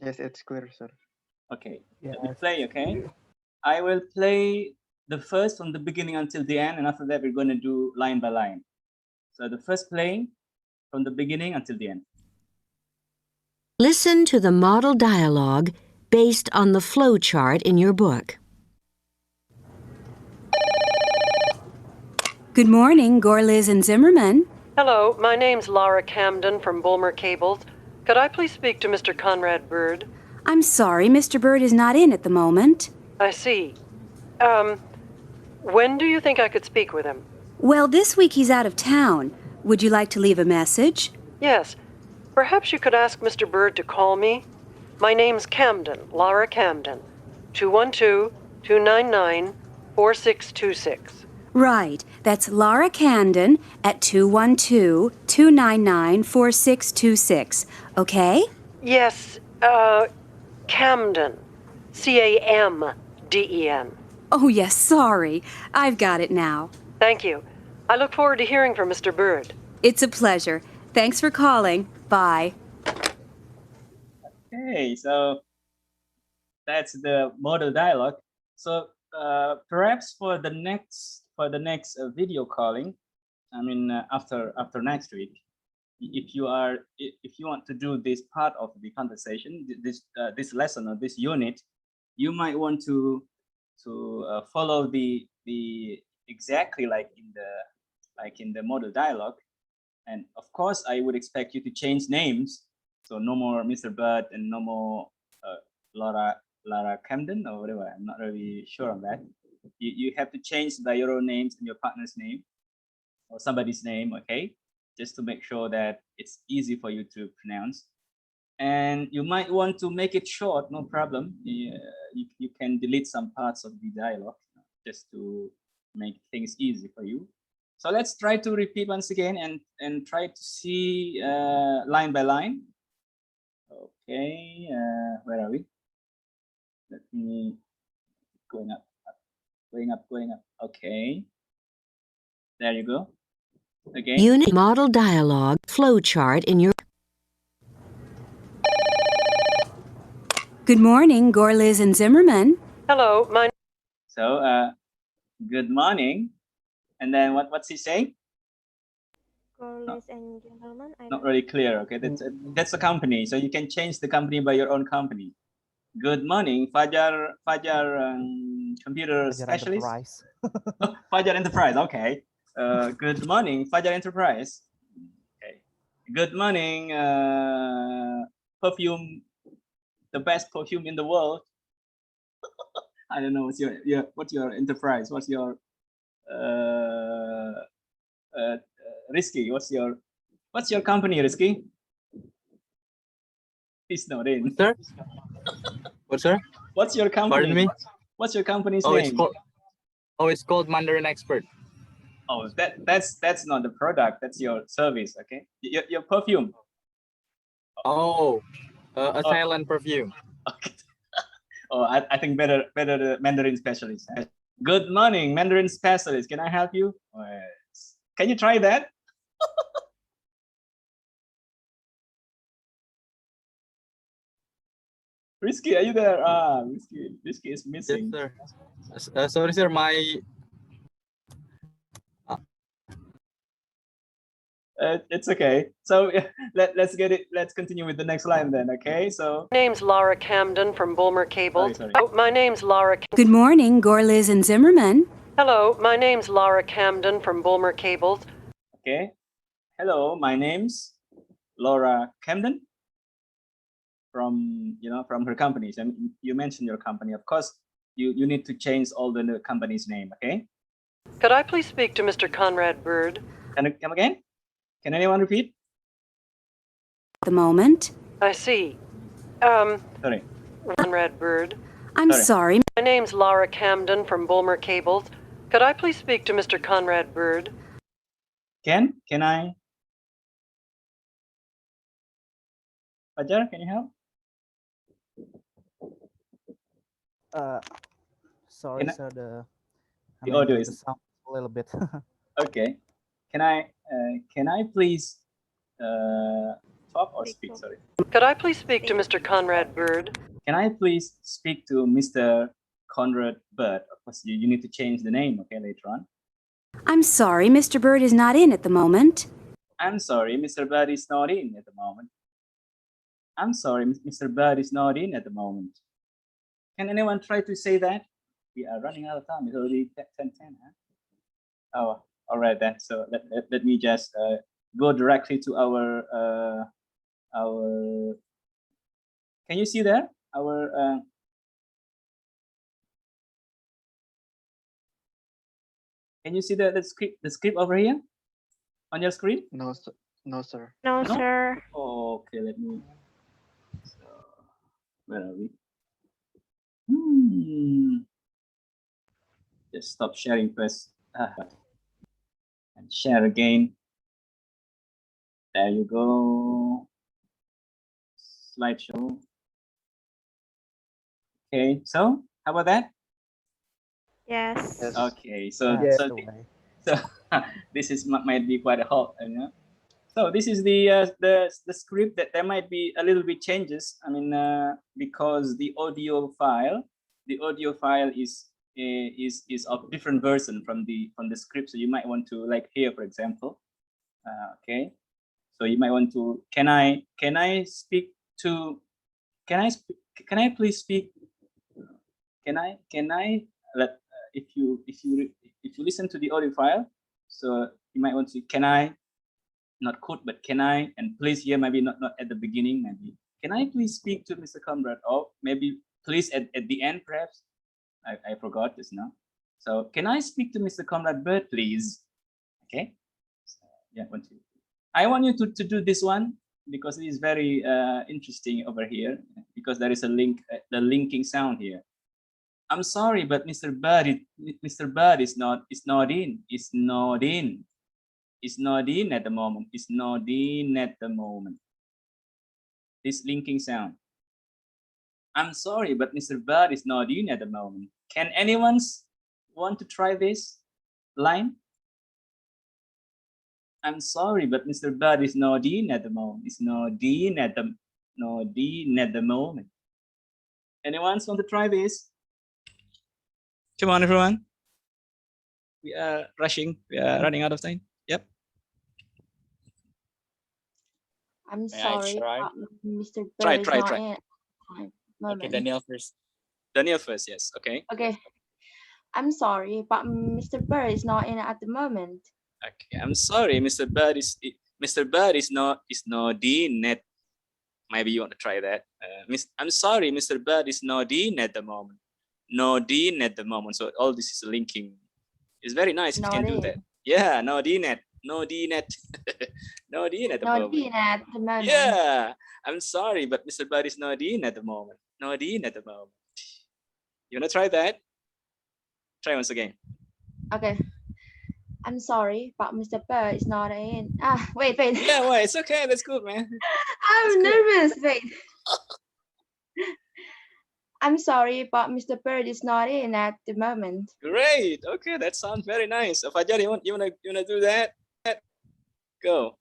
Yes, it's clear, sir. Okay, let me play, okay? I will play the first from the beginning until the end, and after that we're going to do line by line. So the first playing from the beginning until the end. Listen to the model dialogue based on the flow chart in your book. Good morning, Gorliz and Zimmerman. Hello, my name's Laura Camden from Bulmer Cables. Could I please speak to Mr. Conrad Bird? I'm sorry, Mr. Bird is not in at the moment. I see. When do you think I could speak with him? Well, this week he's out of town. Would you like to leave a message? Yes. Perhaps you could ask Mr. Bird to call me. My name's Camden, Laura Camden. 212-299-4626. Right. That's Laura Camden at 212-299-4626. Okay? Yes, Camden. C-A-M-D-E-N. Oh, yes, sorry. I've got it now. Thank you. I look forward to hearing from Mr. Bird. It's a pleasure. Thanks for calling. Bye. Okay, so that's the model dialogue. So perhaps for the next video calling, I mean after next week, if you want to do this part of the conversation, this lesson or this unit, you might want to follow the exactly like in the model dialogue. And of course, I would expect you to change names. So no more Mr. Bird and no more Laura Camden or whatever. I'm not really sure on that. You have to change by your own names and your partner's name or somebody's name, okay? Just to make sure that it's easy for you to pronounce. And you might want to make it short, no problem. You can delete some parts of the dialogue just to make things easy for you. So let's try to repeat once again and try to see line by line. Okay, where are we? Let me going up. Okay, there you go. Okay. Unit model dialogue flow chart in your. Good morning, Gorliz and Zimmerman. Hello, my. So, good morning. And then what's he saying? Ladies and gentlemen, Not really clear. Okay, that's a company, so you can change the company by your own company. Good morning, Fajar computer specialist. Enterprise. Fajar Enterprise. Okay. Good morning, Fajar Enterprise. Okay. Good morning, perfume, the best perfume in the world. I don't know what's your enterprise. What's your Risky? What's your company, Risky? He's not in. Sir? What, sir? What's your company? Pardon me? What's your company's name? It's called Mandarin Expert. Oh, that's not the product. That's your service. Okay, your perfume. Oh, a silent perfume. Okay. Oh, I think better the Mandarin specialist. Good morning, Mandarin specialist. Can I help you? Can you try that? Risky, are you there? Risky is missing. Yes, sir. Sorry, sir. It's okay. So let's get it. Let's continue with the next line then. Okay. So. Name's Lara Camden from Bulmer Cables. Sorry. Oh, my name's Lara. Good morning, Gorliz and Zimmerman. Hello, my name's Lara Camden from Bulmer Cables. Okay. Hello, my name's Laura Camden from her companies. And you mentioned your company. Of course, you need to change all the company's name. Okay. Could I please speak to Mr. Conrad Bird? Can you come again? Can anyone repeat? The moment. I see. Sorry. Conrad Bird. I'm sorry. My name's Lara Camden from Bulmer Cables. Could I please speak to Mr. Conrad Bird? Can I? Fajar, can you help? Sorry, sir. The audio is the sound a little bit. Okay. Can I please talk or speak? Sorry. Could I please speak to Mr. Conrad Bird? Can I please speak to Mr. Conrad Bird? Of course, you need to change the name. Okay, later on. I'm sorry, Mr. Bird is not in at the moment. I'm sorry, Mr. Bird is not in at the moment. I'm sorry, Mr. Bird is not in at the moment. Can anyone try to say that? We are running out of time. It's already 10:10. Huh? Oh, all right then. So let me just go directly to our. Can you see there our? Can you see the script over here on your screen? No, sir. No, sir. No, No? sir. Oh, okay, let me. So, where are we? Just stop sharing first. And share again. There you go. Slideshow. Okay, so how about that? Yes. Okay, so That's so, the way. so this is might be quite a hot, you know. So this is the script that there might be a little bit changes. I mean, because the audio file is of different version from the script. So you might want to, like here, for example. Okay, so you might want to. Can I speak to? Can I please speak? Can I let if you listen to the audio file, so you might want to. Can I? Not could, but can I? And please here, maybe not at the beginning, maybe. Can I please speak to Mr. Conrad? Or maybe please at the end, perhaps. I forgot this now. So can I speak to Mr. Conrad Bird, please? Okay. So, yeah, I want you to do this one because it is very interesting over here because there is a link, the linking sound here. I'm sorry, but Mr. Bird is not in. It's not in. It's not in at the moment. It's not in at the moment. This linking sound. I'm sorry, but Mr. Bird is not in at the moment. Can anyone want to try this line? I'm sorry, but Mr. Bird is not in at the moment. It's not in at the moment. Anyone want to try this? Come on, everyone. We are rushing. We are running out of time. Yep. I'm May I sorry, try? Mr. Try, Bird is try, not try. in at the moment. Okay, Daniel first. Daniel first, yes. Okay. Okay. I'm sorry, but Mr. Bird is not in at the moment. Okay. I'm sorry, Mr. Bird is not in at. Maybe you want to try that. I'm sorry, Mr. Bird is not in at the moment. Not in at the moment. So all this is linking. It's very nice if you can do that. Yeah, not in at. Not in at. Not in at the moment. Not in at the moment. Yeah. I'm sorry, but Mr. Bird is not in at the moment. Not in at the moment. You wanna try that? Try once again. Okay. I'm sorry, but Mr. Bird is not in. Wait. Yeah, well, it's okay. That's good, man. I'm nervous. Wait. I'm sorry, but Mr. Bird is not in at the moment. Great. Okay, that sounds very nice. Fajar, you wanna do that? Go.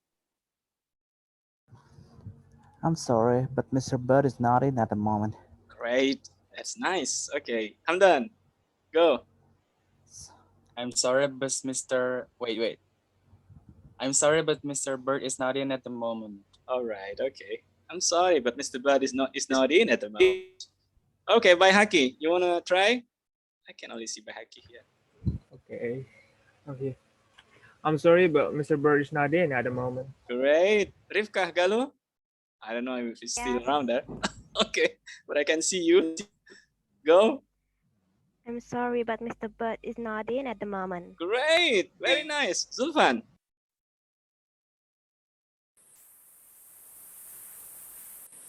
I'm sorry, but Mr. Bird is not in at the moment. Great. That's nice. Okay, I'm done. Go. I'm sorry, but Mr. Wait. I'm sorry, but Mr. Bird is not in at the moment. All right. Okay. I'm sorry, but Mr. Bird is not in at the moment. Okay, by Haki, you wanna try? I can only see by Haki here. Okay. Okay. I'm sorry, but Mr. Bird is not in at the moment. Great. Rifkah Galuh? I don't know if he's still around there. Okay, but I can see you. Go. I'm sorry, but Mr. Bird is not in at the moment. Great. Very nice. Zulfan.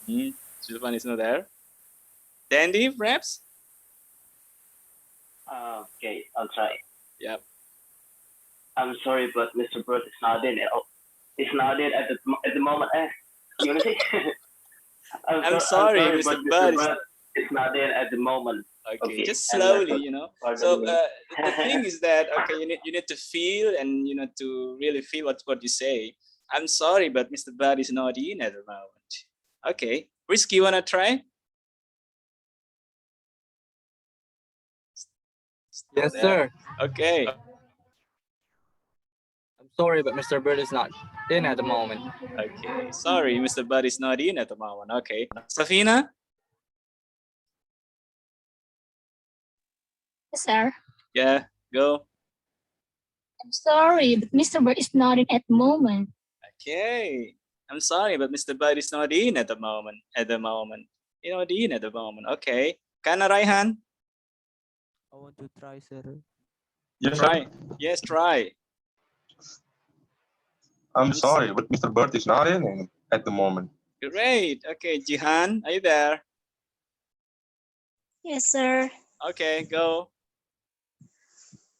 Zulfan is not there. Dandy, perhaps? Okay, I'll try. Yep. I'm sorry, but Mr. Bird is not in. It's not in at the moment. Unity. I'm sorry, Mr. Bird is not in at the moment. Okay, just slowly, you know. So the thing is that okay, you need to feel and to really feel what you say. I'm sorry, but Mr. Bird is not in at the moment. Okay, Risky, wanna try? Yes, sir. Okay. I'm sorry, but Mr. Bird is not in at the moment. Okay, sorry, Mr. Bird is not in at the moment. Okay, Safina. Yes, sir. Yeah, go. I'm sorry, but Mr. Bird is not in at the moment. Okay. I'm sorry, but Mr. Bird is not in at the moment. He's not in at the moment. Okay. Kana Raihan? I want to try, sir. Yes, try. Yes, try. I'm sorry, but Mr. Bird is not in at the moment. Great. Okay, Jihan, are you there? Yes, sir. Okay, go.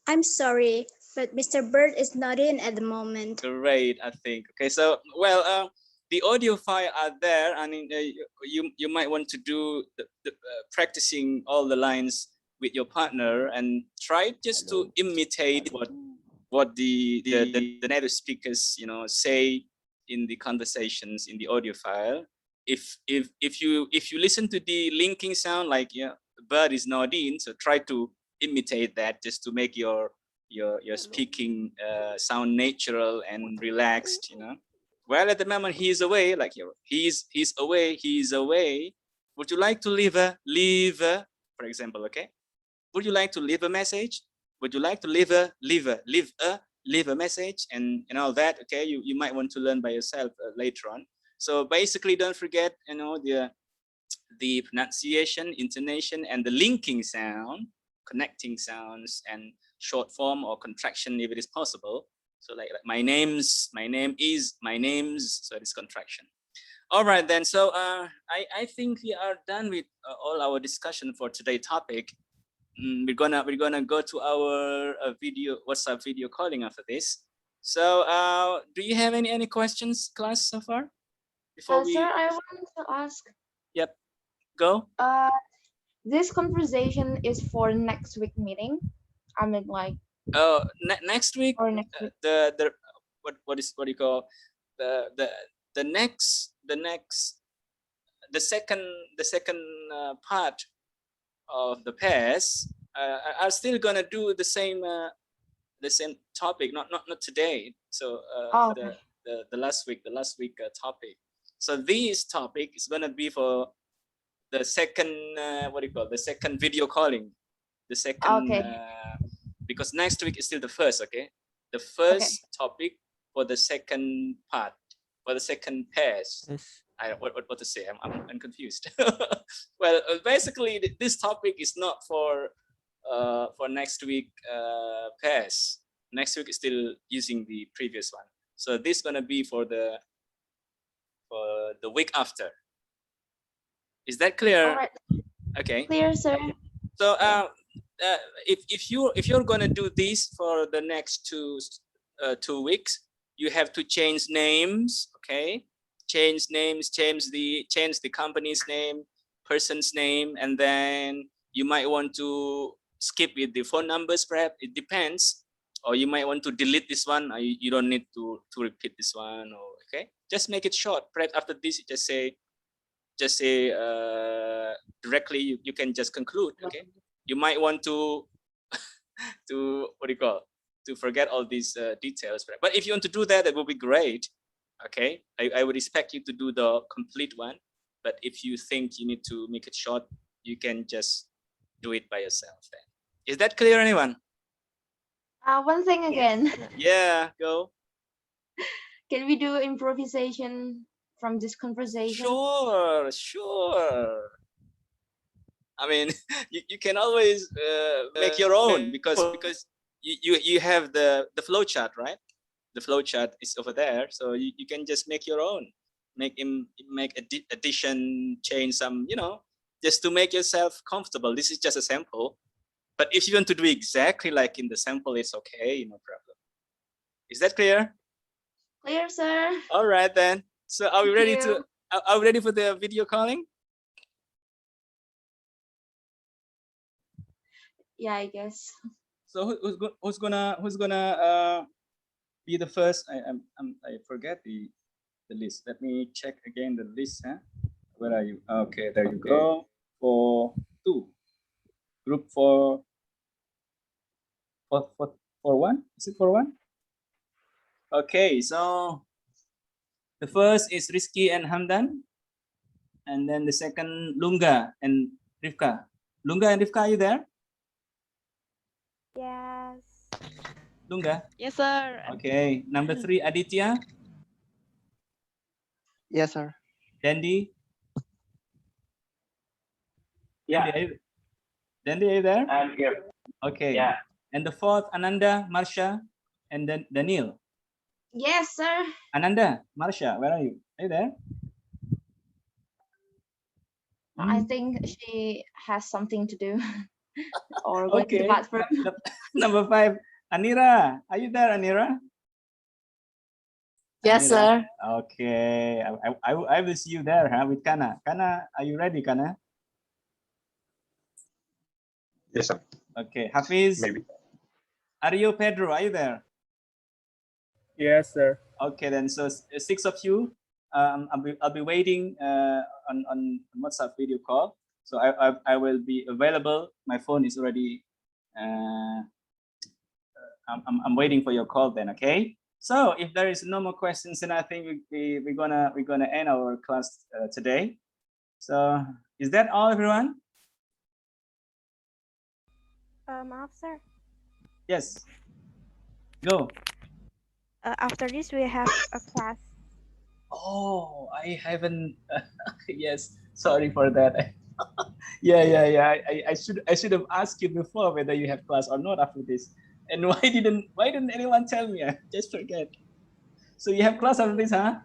I'm sorry, but Mr. Bird is not in at the moment. Great, I think. Okay, so well, the audio file are there. I mean, you might want to do the practicing all the lines with your partner and try just to imitate what the native speakers say in the conversations in the audio file. If you listen to the linking sound like bird is not in, so try to imitate that just to make your speaking sound natural and relaxed. Well, at the moment he's away, like he's away. Would you like to leave a for example? Okay, would you like to leave a message? Would you like to leave a message and all that? Okay, you might want to learn by yourself later on. So basically, don't forget the pronunciation, intonation, and the linking sound, connecting sounds, and short form or contraction if it is possible. So like my name is, so it's contraction. All right then. So I think we are done with all our discussion for today's topic. We're gonna go to our video WhatsApp video calling after this. So do you have any questions, class, so far? Before we Sir, I want to ask. Yep. Go. This conversation is for next week meeting. I mean, like. Next week. Or next week. The what do you call the second part of the pairs are still gonna do the same topic. Not today. So Okay. the last week topic. So this topic is gonna be for the second the second video calling, the second because next week is still the first. Okay, the first topic for the second part, for the second pairs. Yes. I don't what to say. I'm confused. Well, basically this topic is not for next week pairs. Next week is still using the previous one. So this is gonna be for the week after. Is that clear? All right. Okay. Clear, sir. So if you're gonna do this for the next 2 weeks, you have to change names. Okay, change names, change the company's name, person's name, and then you might want to skip with the phone numbers, perhaps it depends, or you might want to delete this one. Or you don't need to repeat this one, or okay, just make it short. Perhaps after this, you just say directly. You can just conclude. Okay, you might want to what do you call, to forget all these details, but if you want to do that, that will be great. Okay, I would expect you to do the complete one, but if you think you need to make it short, you can just do it by yourself then. Is that clear, anyone? One thing again. Yeah, go. Can we do improvisation from this conversation? Sure. I mean, you can always make your own, because you have the flow chart, right? The flow chart is over there, so you can just make your own, make addition, change some, just to make yourself comfortable. This is just a sample, but if you want to do exactly like in the sample, it's okay, no problem. Is that clear? Clear, sir. All right then. So are we ready to? Are we ready for the video calling? Yeah, I guess. So who's gonna be the first? I forget the list. Let me check again the list. Huh? Where are you? Okay, there you go. For 2, group for 1. Is it for 1? Okay, so the first is Rizky and Hamdan, and then the second Lunga and Rifka. Lunga and Rifka, are you there? Yes. Lunga? Yes, sir. Okay. Number 3, Aditya. Yes, sir. Dandy. Yeah. Dandy, are you there? I'm here. Okay. Yeah. And the 4th, Ananda, Marsha, and then Daniel. Yes, sir. Ananda, Marsha, where are you? Are you there? I think she has something to do. Or going to the Okay. bathroom. Number 5, Anira. Are you there, Anira? Yes, Anira? sir. Okay. I will see you there, huh, with Kana. Kana, are you ready, Kana? Yes, sir. Okay. Hafiz. Maybe. Aryo, Pedro, are you there? Yes, sir. Okay, then. So 6 of you. I'll be waiting on WhatsApp video call. So I will be available. My phone is already. I'm waiting for your call then. Okay. So if there is no more questions, then I think we're gonna end our class today. So is that all, everyone? Officer. Yes. Go. After this, we have a class. Oh, I haven't. Yes, sorry for that. Yeah. I should have asked you before whether you have class or not after this. And why didn't anyone tell me? I just forget. So you have class after this, huh?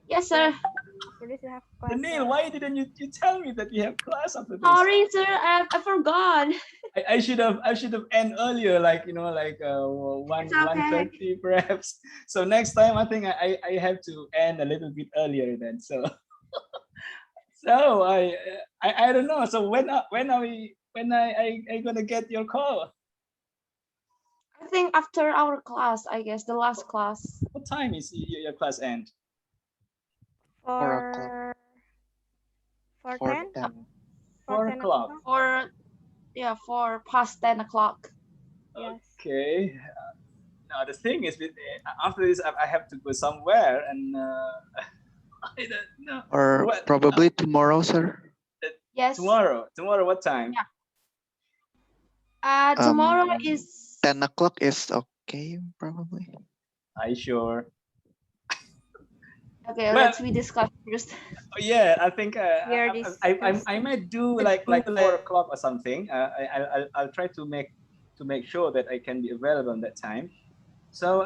Yes, sir. After this, we have class. Daniel, why didn't you tell me that you have class after this? Sorry, sir. I forgot. I should have end earlier, like 1:30 perhaps. So next time I think I have to end a little bit earlier then. So so I don't know. So when I gonna get your call? I think after our class, I guess, the last class. What time is your class end? 4:10. 4 o'clock. 4 past 10 o'clock. Yes. Okay. Now the thing is, after this, I have to go somewhere, and I don't know. Or probably tomorrow, sir. Yes. Tomorrow. Tomorrow, what time? Yeah. Tomorrow is 10 o'clock is okay, probably. Are you sure? Okay, Well, let's discuss first. Yeah, I think I might do like 4 o'clock or something. I'll try to make sure that I can be available on that time. So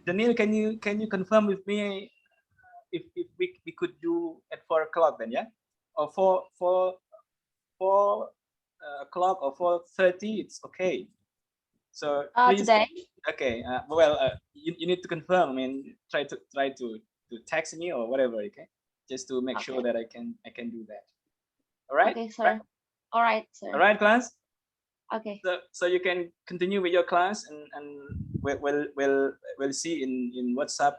Daniel, can you confirm with me if we could do at 4 o'clock then, yeah? Or 4 o'clock or 4:30, it's okay. So please, today. Okay. You need to confirm. I mean, try to text me or whatever. Okay, just to make sure that I can do that. All right. Okay, sir. All right, sir. All right, class. Okay. So you can continue with your class, and we'll see in WhatsApp,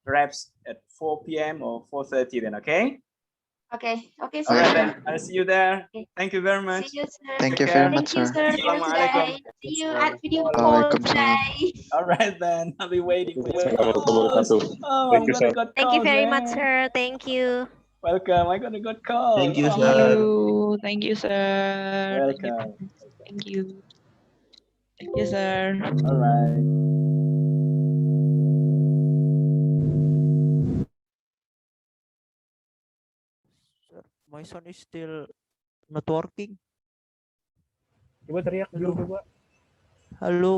perhaps at 4 p.m. or 4:30 then. Okay. Okay. Okay, All sir. right then. I'll see you there. Okay. Thank you very much. See you, sir. Thank Take you very care. much, Thank you, sir. sir, for Assalamualaikum. today. See you at video call Waalaikumsalam. today. All right then. I'll be waiting for your Warahmatullahi calls. wabarakatuh. Oh, Thank I'm you, gonna sir. got Thank you calls, very much, man. sir. Thank you. Welcome. I got a good call. Thank you, Oh, sir. Thank you, sir. welcome. Thank you. Thank you, sir. All right. Sir, my son is still not working. Coba teriak dulu Halo. coba. Halo.